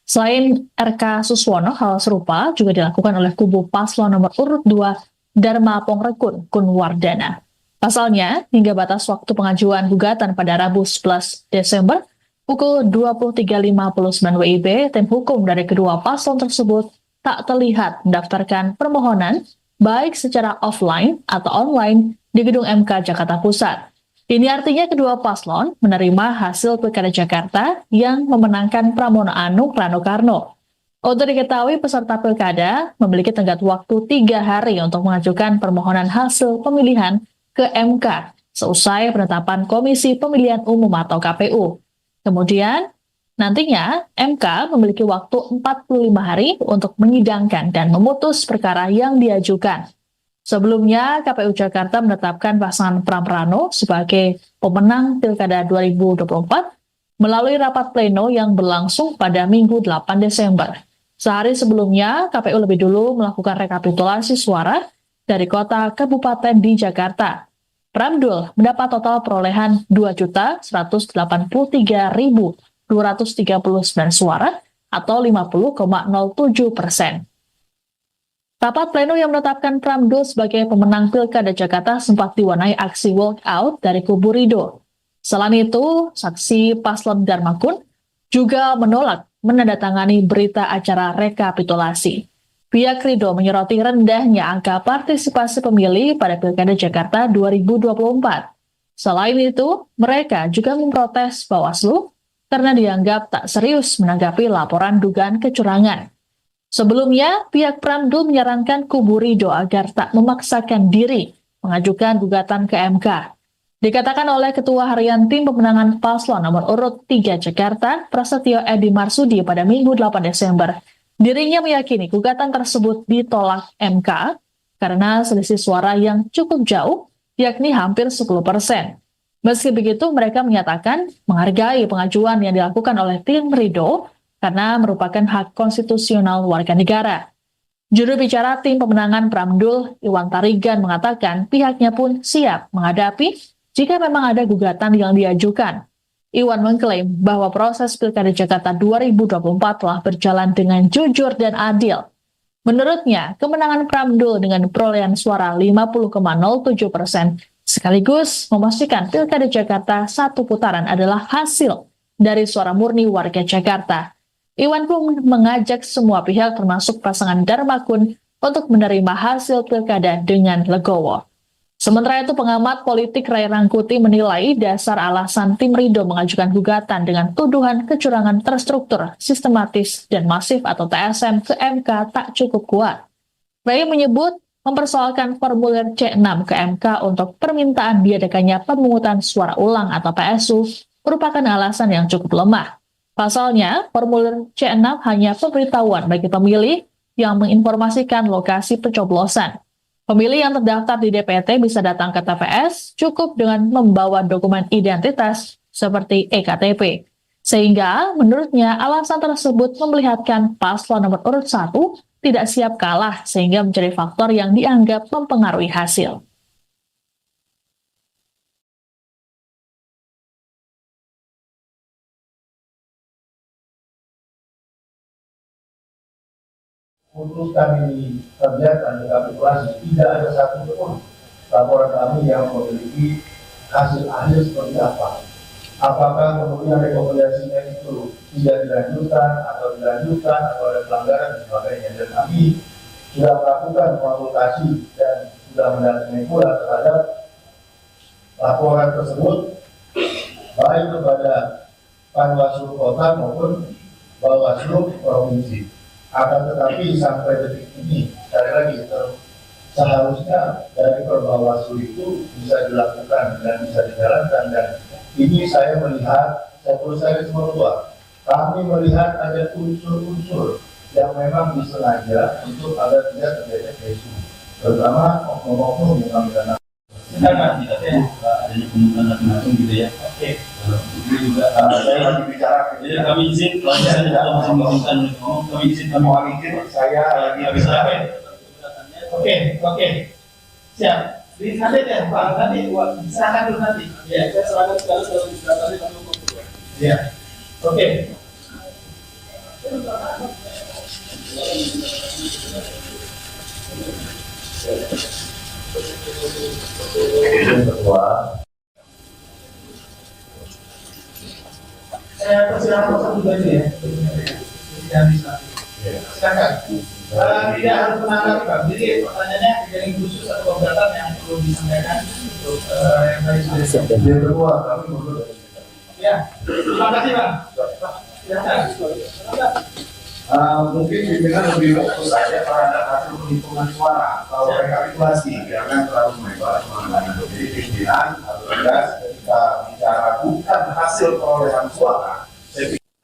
Selain RK Suswono, hal serupa juga dilakukan oleh kubu paslon nomor urut 2, Dharma Pongrekun Kunwardana. Pasalnya, hingga batas waktu pengajuan gugatan pada Rabu 11 Desember, pukul 23.59 WIB, tim hukum dari kedua paslon tersebut tak terlihat mendaftarkan permohonan baik secara offline atau online di gedung MK Jakarta Pusat. Ini artinya kedua paslon menerima hasil Pilkada Jakarta yang memenangkan Pramono Anung Rano Karno. Untuk diketahui, peserta Pilkada memiliki tenggat waktu 3 hari untuk mengajukan permohonan hasil pemilihan ke MK seusai penetapan Komisi Pemilihan Umum atau KPU. Kemudian, nantinya MK memiliki waktu 45 hari untuk menyidangkan dan memutus perkara yang diajukan. Sebelumnya, KPU Jakarta menetapkan pasangan Pram Rano sebagai pemenang Pilkada 2024 melalui rapat pleno yang berlangsung pada Minggu 8 Desember. Sehari sebelumnya, KPU lebih dulu melakukan rekapitulasi suara dari kota kabupaten di Jakarta. Pramdul mendapat total perolehan 2.183.239 suara atau 50,07%. Rapat pleno yang menetapkan Pramdul sebagai pemenang Pilkada Jakarta sempat diwarnai aksi walkout dari kubu Ridho. Selain itu, saksi paslon Dharmakun juga menolak menandatangani berita acara rekapitulasi. Pihak Ridho menyoroti rendahnya angka partisipasi pemilih pada Pilkada Jakarta 2024. Selain itu, mereka juga memprotes Bawaslu karena dianggap tak serius menanggapi laporan dugaan kecurangan. Sebelumnya, pihak Pramdul menyarankan kubu Ridho agar tak memaksakan diri mengajukan gugatan ke MK. Dikatakan oleh Ketua Harian Tim Pemenangan Paslon nomor urut 3 Jakarta, Prasetyo Edi Marsudi pada Minggu 8 Desember, dirinya meyakini gugatan tersebut ditolak MK karena selisih suara yang cukup jauh, yakni hampir 10%. Meski begitu, mereka menyatakan menghargai pengajuan yang dilakukan oleh tim Ridho karena merupakan hak konstitusional warga negara. Juru bicara tim pemenangan Pramdul, Iwan Tarigan, mengatakan pihaknya pun siap menghadapi jika memang ada gugatan yang diajukan. Iwan mengklaim bahwa proses Pilkada Jakarta 2024 telah berjalan dengan jujur dan adil. Menurutnya, kemenangan Pramdul dengan perolehan suara 50,07% sekaligus memastikan Pilkada Jakarta satu putaran adalah hasil dari suara murni warga Jakarta. Iwan pun mengajak semua pihak termasuk pasangan Dharmakun untuk menerima hasil pilkada dengan legowo. Sementara itu, pengamat politik Ray Rangkuti menilai dasar alasan tim Ridho mengajukan gugatan dengan tuduhan kecurangan terstruktur, sistematis, dan masif atau TSM ke MK tak cukup kuat. Ray menyebut mempersoalkan formulir C6 ke MK untuk permintaan diadakannya pemungutan suara ulang atau PSU merupakan alasan yang cukup lemah. Pasalnya, formulir C6 hanya pemberitahuan bagi pemilih yang menginformasikan lokasi pencoblosan. Pemilih yang terdaftar di DPT bisa datang ke TPS cukup dengan membawa dokumen identitas seperti EKTP. Sehingga, menurutnya, alasan tersebut memperlihatkan paslon nomor urut 1 tidak siap kalah sehingga menjadi faktor yang dianggap mempengaruhi hasil.
putus kami kerjakan rekapitulasi, tidak ada satu pun laporan kami yang memiliki hasil akhir seperti apa. Apakah kemudian rekomendasinya itu tidak dilanjutkan atau ada pelanggaran dan sebagainya. Dan kami sudah melakukan konsultasi dan sudah mendatangi pula terhadap laporan tersebut baik kepada Panwaslu Kota maupun Bawaslu Provinsi. Akan tetapi sampai detik ini, sekali lagi, seharusnya dari Perbawaslu itu bisa dilakukan dan bisa dijalankan. Dan ini saya melihat, saya semua tua, kami melihat ada unsur-unsur yang memang disengaja untuk agar tidak terjadi isu, terutama oknum-oknum yang kami kenal.
Sedangkan kita adanya pembukaan langsung gitu ya. Oke. Ini juga
Saya lagi bicara.
jadi kami izin kalau misalnya kalau masih mengizinkan ngomong, kami izin kami
Mohon izin, saya lagi bicara.
Oke. Siap. Nanti deh, Pak. Nanti silakan dulu nanti. Ya, saya silakan sekali kalau bisa tadi kami hukum dulu. Ya. Oke.
Ketua,
Saya persilakan masuk dulu aja ya. Sesi administratif. Silakan. Tidak harus menanggapi Pak. Jadi pertanyaannya kejadian khusus atau keberatan yang perlu disampaikan untuk yang tadi sudah disampaikan.
yang kedua, kami mundur.
Ya, terima kasih Bang. Silakan.
Mungkin pimpinan lebih fokus saja terhadap hasil penghitungan suara atau rekapitulasi, karena terlalu melebar kemana-mana. Jadi pimpinan harus tegas ketika bicara bukan hasil perolehan suara.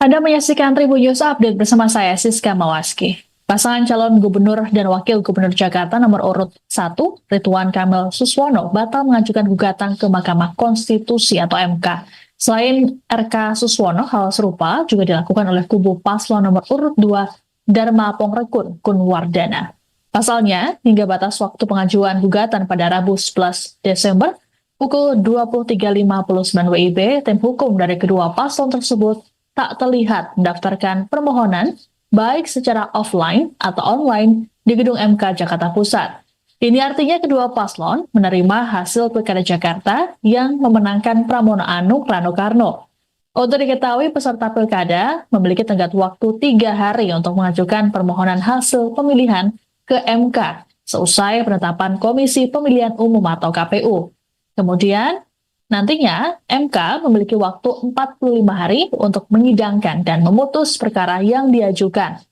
Anda menyaksikan Tribun News Update bersama saya, Siska Mawaski. Pasangan calon gubernur dan wakil gubernur Jakarta nomor urut 1, Ridwan Kamil Suswono, batal mengajukan gugatan ke Mahkamah Konstitusi atau MK. Selain RK Suswono, hal serupa juga dilakukan oleh kubu paslon nomor urut 2, Dharma Pongrekun Kunwardana. Pasalnya, hingga batas waktu pengajuan gugatan pada Rabu 11 Desember, pukul 23.59 WIB, tim hukum dari kedua paslon tersebut tak terlihat mendaftarkan permohonan baik secara offline atau online di gedung MK Jakarta Pusat. Ini artinya kedua paslon menerima hasil Pilkada Jakarta yang memenangkan Pramono Anung Rano Karno. Untuk diketahui, peserta Pilkada memiliki tenggat waktu 3 hari untuk mengajukan permohonan hasil pemilihan ke MK seusai penetapan Komisi Pemilihan Umum atau KPU. Kemudian, nantinya MK memiliki waktu 45 hari untuk menyidangkan dan memutus perkara yang diajukan.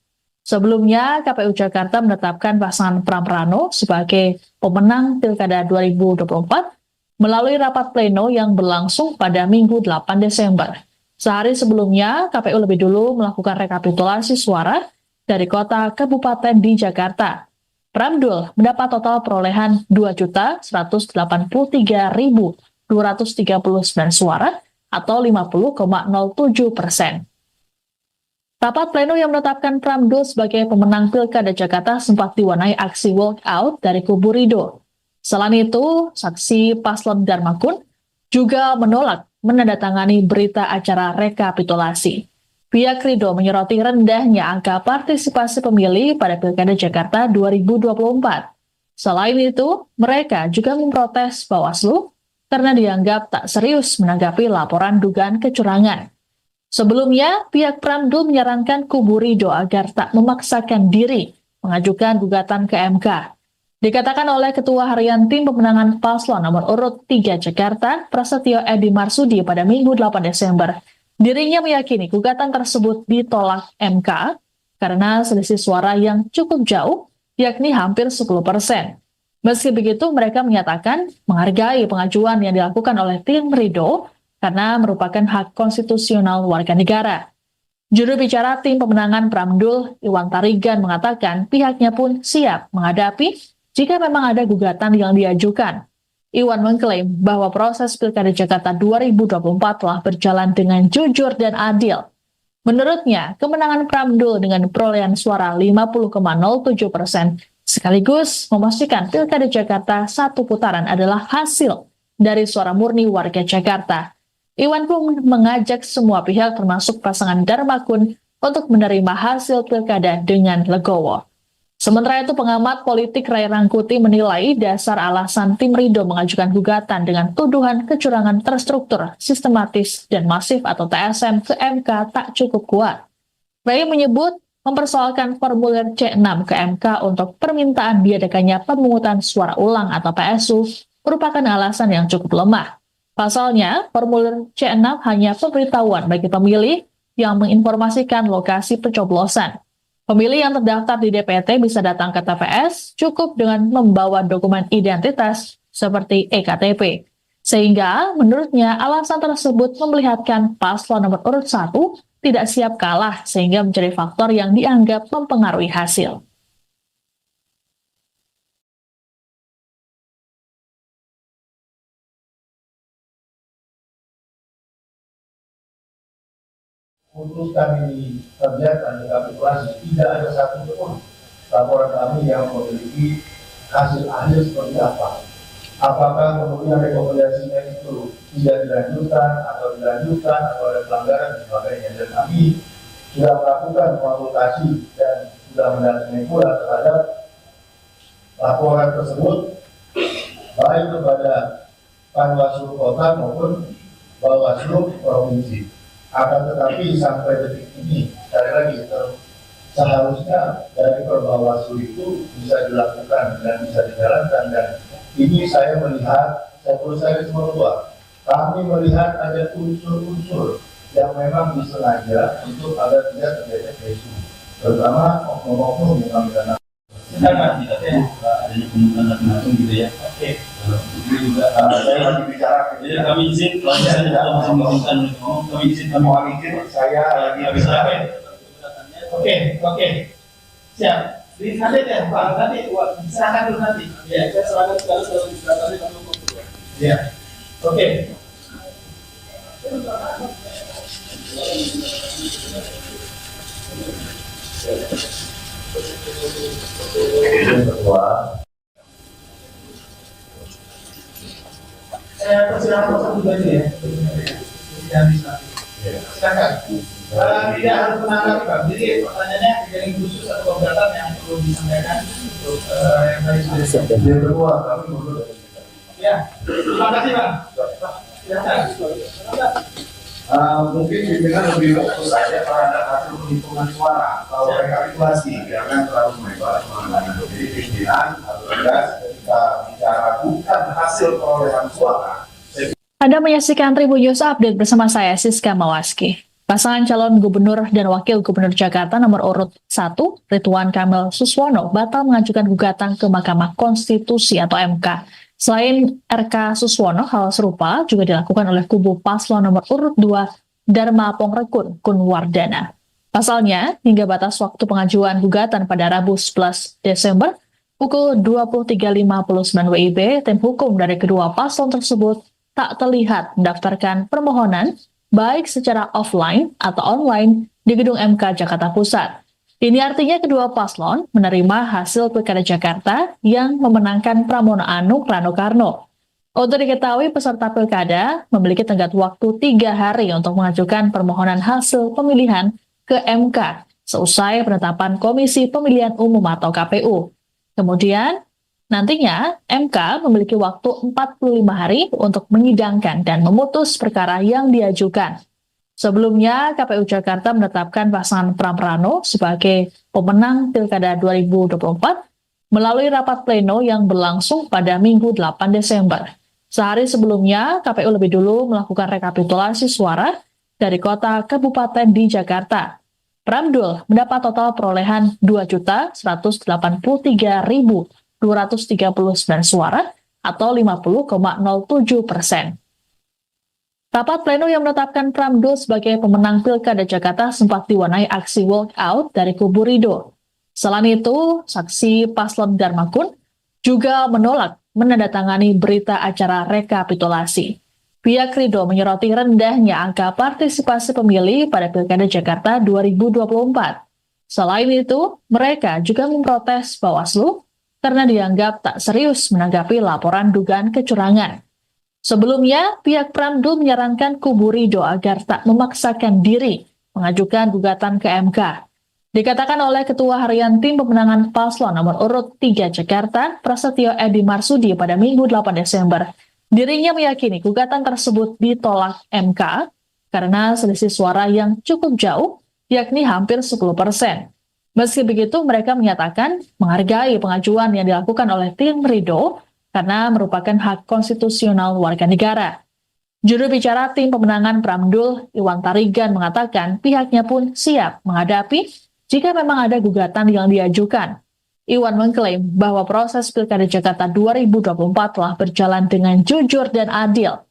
Sebelumnya, KPU Jakarta menetapkan pasangan Pram Rano sebagai pemenang Pilkada 2024 melalui rapat pleno yang berlangsung pada Minggu 8 Desember. Sehari sebelumnya, KPU lebih dulu melakukan rekapitulasi suara dari kota kabupaten di Jakarta. Pramdul mendapat total perolehan 2.183.239 suara atau 50,07%. Rapat pleno yang menetapkan Pramdul sebagai pemenang Pilkada Jakarta sempat diwarnai aksi walkout dari kubu Ridho. Selain itu, saksi paslon Dharma Kun juga menolak menandatangani berita acara rekapitulasi. Pihak Ridho menyoroti rendahnya angka partisipasi pemilih pada Pilkada Jakarta 2024. Selain itu, mereka juga memprotes Bawaslu karena dianggap tak serius menanggapi laporan dugaan kecurangan. Sebelumnya, pihak Pramdul menyarankan kubu Ridho agar tak memaksakan diri mengajukan gugatan ke MK. Dikatakan oleh Ketua Harian Tim Pemenangan Paslon nomor urut 3 Jakarta, Prasetyo Edi Marsudi pada Minggu 8 Desember, dirinya meyakini gugatan tersebut ditolak MK karena selisih suara yang cukup jauh, yakni hampir 10%. Meski begitu, mereka menyatakan menghargai pengajuan yang dilakukan oleh tim Ridho karena merupakan hak konstitusional warga negara. Juru bicara tim pemenangan Pramdul, Iwan Tarigan, mengatakan pihaknya pun siap menghadapi jika memang ada gugatan yang diajukan. Iwan mengklaim bahwa proses Pilkada Jakarta 2024 telah berjalan dengan jujur dan adil. Menurutnya, kemenangan Pramdul dengan perolehan suara 50,07% sekaligus memastikan Pilkada Jakarta satu putaran adalah hasil dari suara murni warga Jakarta. Iwan pun mengajak semua pihak termasuk pasangan Dharma Kun untuk menerima hasil Pilkada dengan legowo. Sementara itu, pengamat politik Ray Rangkuti menilai dasar alasan tim Ridho mengajukan gugatan dengan tuduhan kecurangan terstruktur, sistematis, dan masif atau TSM ke MK tak cukup kuat. Ray menyebut mempersoalkan formulir C6 ke MK untuk permintaan diadakannya pemungutan suara ulang atau PSU merupakan alasan yang cukup lemah. Pasalnya, formulir C6 hanya pemberitahuan bagi pemilih yang menginformasikan lokasi pencoblosan. Pemilih yang terdaftar di DPT bisa datang ke TPS cukup dengan membawa dokumen identitas seperti EKTP. Sehingga menurutnya alasan tersebut memperlihatkan paslon nomor urut 1 tidak siap kalah sehingga menjadi faktor yang dianggap mempengaruhi hasil.
Untuk kami kerjakan rekapitulasi, tidak ada satu pun laporan kami yang memiliki hasil akhir seperti apa. Apakah kemudian rekomendasinya itu tidak dilanjutkan atau ada pelanggaran dan sebagainya. Dan kami sudah melakukan konsultasi dan sudah mendatangi pula terhadap laporan tersebut baik kepada Panwaslu Kota maupun Bawaslu Provinsi. Akan tetapi sampai detik ini, sekali lagi, seharusnya dari Perbawaslu itu bisa dilakukan dan bisa dijalankan. Dan ini saya melihat, saya semua dua, kami melihat ada unsur-unsur yang memang disengaja untuk agar tidak terjadi isu, terutama oknum-oknum yang kami dana.
Sedangkan kita adanya pemungutan data langsung gitu ya. Oke. Ini juga
Saya lagi bicara.
jadi kami izin kalau misalnya kami izin kami
Mohon izin, saya lagi bicara.
Oke. Siap. Nanti deh, Pak. Nanti silakan dulu nanti. Ya, saya serahkan sekarang nanti kami ngomong. Ya. Oke.
Ketua.
Saya persilakan satu lagi ya. Silakan. Tidak harus menanggapi Pak. Jadi pertanyaannya kejadian khusus atau keberatan yang perlu disampaikan untuk yang tadi sudah.
Yang kedua, kami menurut.
Ya. Terima kasih Pak. Silakan.
Mungkin pimpinan lebih fokus saja terhadap hasil penghitungan suara atau rekapitulasi, jangan terlalu melebar kemana-mana. Jadi pimpinan atau tegas ketika bicara bukan hasil perolehan suara.
Anda menyaksikan Tribun News Update bersama saya, Siska Mawaski. Pasangan calon gubernur dan wakil gubernur Jakarta nomor urut 1, Ridwan Kamil Suswono, batal mengajukan gugatan ke Mahkamah Konstitusi atau MK. Selain RK Suswono, hal serupa juga dilakukan oleh kubu paslon nomor urut 2, Dharma Pongrekun Kunwardana. Pasalnya, hingga batas waktu pengajuan gugatan pada Rabu 11 Desember, pukul 23.59 WIB, tim hukum dari kedua paslon tersebut tak terlihat mendaftarkan permohonan baik secara offline atau online di gedung MK Jakarta Pusat. Ini artinya kedua paslon menerima hasil Pilkada Jakarta yang memenangkan Pramono Anung Rano Karno. Untuk diketahui, peserta Pilkada memiliki tenggat waktu 3 hari untuk mengajukan permohonan hasil pemilihan ke MK seusai penetapan Komisi Pemilihan Umum atau KPU. Kemudian, nantinya MK memiliki waktu 45 hari untuk menyidangkan dan memutus perkara yang diajukan. Sebelumnya, KPU Jakarta menetapkan pasangan Pram Rano sebagai pemenang Pilkada 2024 melalui rapat pleno yang berlangsung pada Minggu 8 Desember. Sehari sebelumnya, KPU lebih dulu melakukan rekapitulasi suara dari kota kabupaten di Jakarta. Pramdul mendapat total perolehan 2.183.239 suara atau 50,07%. Rapat pleno yang menetapkan Pramdul sebagai pemenang Pilkada Jakarta sempat diwarnai aksi walkout dari kubu Ridho. Selain itu, saksi paslon Dharma Kun juga menolak menandatangani berita acara rekapitulasi. Pihak Ridho menyoroti rendahnya angka partisipasi pemilih pada Pilkada Jakarta 2024. Selain itu, mereka juga memprotes Bawaslu karena dianggap tak serius menanggapi laporan dugaan kecurangan. Sebelumnya, pihak Pramdul menyarankan kubu Ridho agar tak memaksakan diri mengajukan gugatan ke MK. Dikatakan oleh Ketua Harian Tim Pemenangan Paslon nomor urut 3 Jakarta, Prasetyo Edi Marsudi pada Minggu 8 Desember, dirinya meyakini gugatan tersebut ditolak MK karena selisih suara yang cukup jauh, yakni hampir 10%. Meski begitu, mereka menyatakan menghargai pengajuan yang dilakukan oleh tim Ridho karena merupakan hak konstitusional warga negara. Juru bicara tim pemenangan Pramdul, Iwan Tarigan, mengatakan pihaknya pun siap menghadapi jika memang ada gugatan yang diajukan. Iwan mengklaim bahwa proses Pilkada Jakarta 2024 telah berjalan dengan jujur dan adil.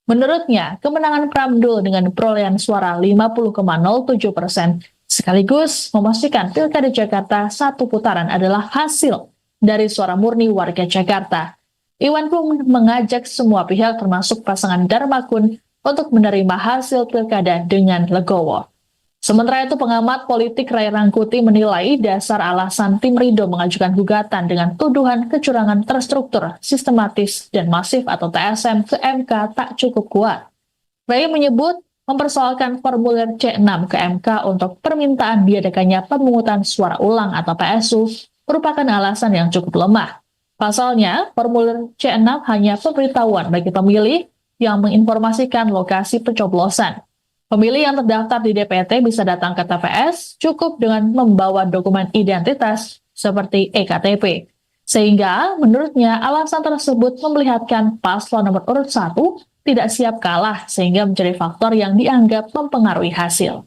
Menurutnya, kemenangan Pramdul dengan perolehan suara 50,07% sekaligus memastikan Pilkada Jakarta satu putaran adalah hasil dari suara murni warga Jakarta. Iwan pun mengajak semua pihak termasuk pasangan Darmakun untuk menerima hasil Pilkada dengan legowo. Sementara itu, pengamat politik Ray Rangkuti menilai dasar alasan tim Ridho mengajukan gugatan dengan tuduhan kecurangan terstruktur, sistematis, dan masif atau TSM ke MK tak cukup kuat. Ray menyebut mempersoalkan formulir C6 ke MK untuk permintaan diadakannya pemungutan suara ulang atau PSU merupakan alasan yang cukup lemah. Pasalnya, formulir C6 hanya pemberitahuan bagi pemilih yang menginformasikan lokasi pencoblosan. Pemilih yang terdaftar di DPT bisa datang ke TPS cukup dengan membawa dokumen identitas seperti EKTP. Sehingga menurutnya alasan tersebut memperlihatkan paslon nomor urut 1 tidak siap kalah sehingga menjadi faktor yang dianggap mempengaruhi hasil.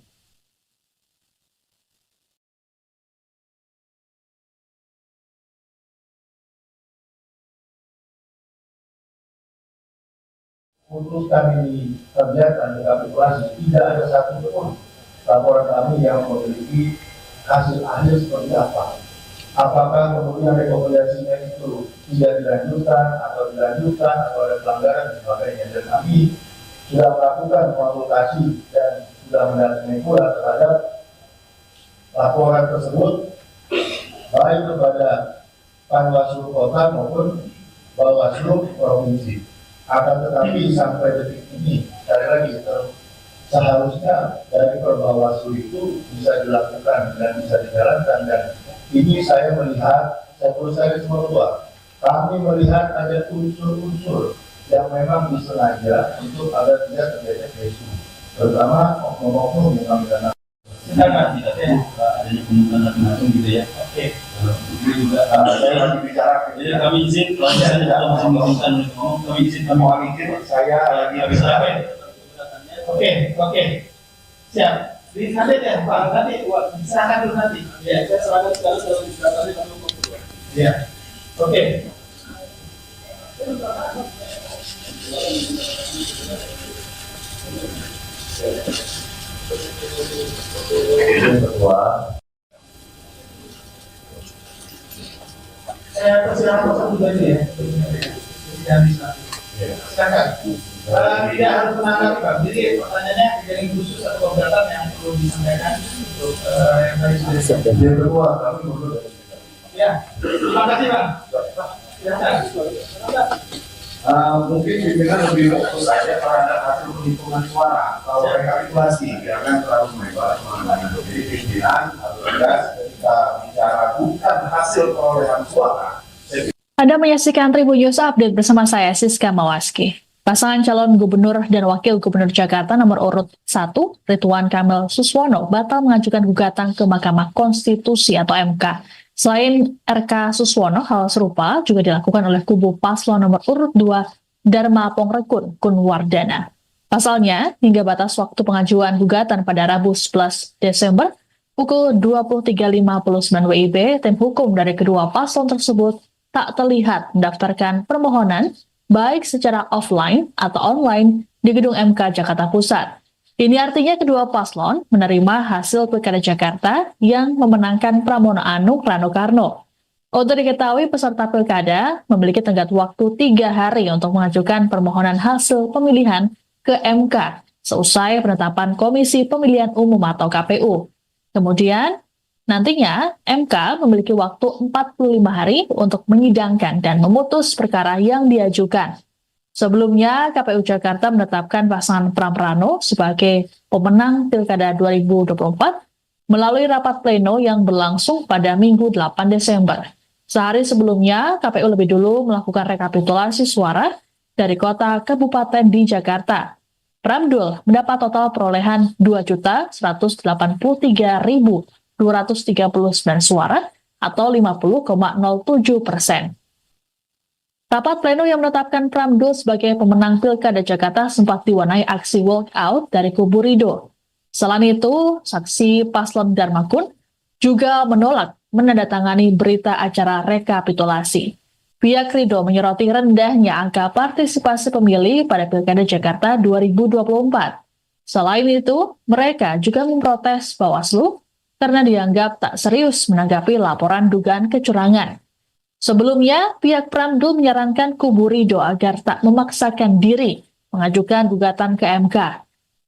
Untuk kami kerjakan rekapitulasi, tidak ada satu pun laporan kami yang memiliki hasil akhir seperti apa. Apakah kemudian rekomendasinya itu tidak dilanjutkan atau ada pelanggaran dan sebagainya. Dan kami sudah melakukan konsultasi dan sudah mendatangi pula terhadap laporan tersebut baik kepada Panwaslu Kota maupun Bawaslu Provinsi. Akan tetapi sampai detik ini, sekali lagi, seharusnya dari Perbawaslu itu bisa dilakukan dan bisa dijalankan. Dan ini saya melihat, saya perlu semua, kami melihat ada unsur-unsur yang memang disengaja untuk agar tidak terjadi isu, terutama oknum-oknum yang kami kenal.
Sedangkan tidak adanya pemungutan langsung gitu ya. Oke. Itu juga
Saya lagi bicara.
jadi kami izin kalau misalnya dalam pemungutan kami izin kami
Mohon izin, saya lagi bicara.
Oke. Siap. Nanti deh, Pak. Nanti serahkan dulu nanti. Ya, saya serahkan sekali kalau dikatakan kami berdua. Ya. Oke.
Ketua.
Saya persilakan masuk dulu aja ya. Jadi administratif. Silakan. Tidak harus menanggapi Pak. Jadi pertanyaannya kejadian khusus atau keberatan yang perlu disampaikan untuk yang tadi sudah disampaikan.
Yang kedua, kami mundur.
Ya, terima kasih Bang. Silakan.
Mungkin pimpinan lebih fokus saja terhadap hasil penghitungan suara atau rekapitulasi, jangan terlalu melebar kemana-mana. Jadi pimpinan harus tegas ketika bicara bukan hasil perolehan suara.
Anda menyaksikan Tribun News Update bersama saya, Siska Mawaski. Pasangan calon gubernur dan wakil gubernur Jakarta nomor urut 1, Ridwan Kamil Suswono, batal mengajukan gugatan ke Mahkamah Konstitusi atau MK. Selain RK Suswono, hal serupa juga dilakukan oleh kubu paslon nomor urut 2, Dharma Pongrekun Kunwardana. Pasalnya, hingga batas waktu pengajuan gugatan pada Rabu 11 Desember, pukul 23.59 WIB, tim hukum dari kedua paslon tersebut tak terlihat mendaftarkan permohonan baik secara offline atau online di gedung MK Jakarta Pusat. Ini artinya kedua paslon menerima hasil Pilkada Jakarta yang memenangkan Pramono Anung Rano Karno. Untuk diketahui, peserta Pilkada memiliki tenggat waktu 3 hari untuk mengajukan permohonan hasil pemilihan ke MK seusai penetapan Komisi Pemilihan Umum atau KPU. Kemudian, nantinya MK memiliki waktu 45 hari untuk menyidangkan dan memutus perkara yang diajukan. Sebelumnya, KPU Jakarta menetapkan pasangan Pram Rano sebagai pemenang Pilkada 2024 melalui rapat pleno yang berlangsung pada Minggu 8 Desember. Sehari sebelumnya, KPU lebih dulu melakukan rekapitulasi suara dari kota kabupaten di Jakarta. Pramdul mendapat total perolehan 2.183.239 suara atau 50,07%. Rapat pleno yang menetapkan Pramdul sebagai pemenang Pilkada Jakarta sempat diwarnai aksi walkout dari kubu Ridho. Selain itu, saksi Paslon Darmakun juga menolak menandatangani berita acara rekapitulasi. Pihak Ridho menyoroti rendahnya angka partisipasi pemilih pada Pilkada Jakarta 2024. Selain itu, mereka juga memprotes Bawaslu karena dianggap tak serius menanggapi laporan dugaan kecurangan. Sebelumnya, pihak Pramdul menyarankan kubu Ridho agar tak memaksakan diri mengajukan gugatan ke MK.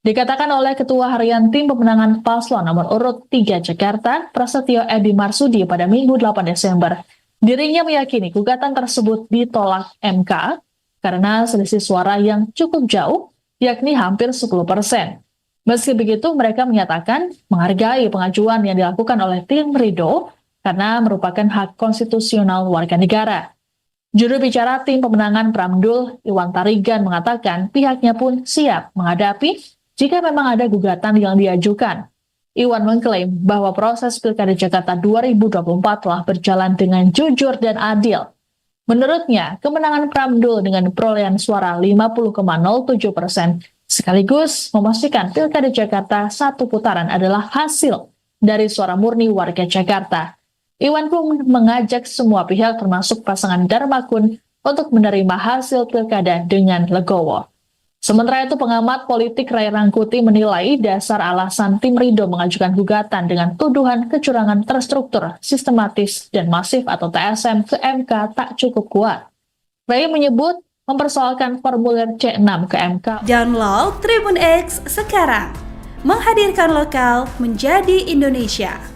Dikatakan oleh Ketua Harian Tim Pemenangan Paslon nomor urut 3 Jakarta, Prasetyo Edi Marsudi pada Minggu 8 Desember, dirinya meyakini gugatan tersebut ditolak MK karena selisih suara yang cukup jauh, yakni hampir 10%. Meski begitu, mereka menyatakan menghargai pengajuan yang dilakukan oleh tim Ridho karena merupakan hak konstitusional warga negara. Juru bicara tim pemenangan Pramdul, Iwan Tarigan, mengatakan pihaknya pun siap menghadapi jika memang ada gugatan yang diajukan. Iwan mengklaim bahwa proses Pilkada Jakarta 2024 telah berjalan dengan jujur dan adil. Menurutnya, kemenangan Pramdul dengan perolehan suara 50,07% sekaligus memastikan Pilkada Jakarta satu putaran adalah hasil dari suara murni warga Jakarta. Iwan pun mengajak semua pihak termasuk pasangan Darmakun untuk menerima hasil Pilkada dengan legowo. Sementara itu, pengamat politik Ray Rangkuti menilai dasar alasan tim Ridho mengajukan gugatan dengan tuduhan kecurangan terstruktur, sistematis, dan masif atau TSM ke MK tak cukup kuat. Ray menyebut mempersoalkan formulir C6 ke MK.
Download Tribun X sekarang, menghadirkan lokal menjadi Indonesia.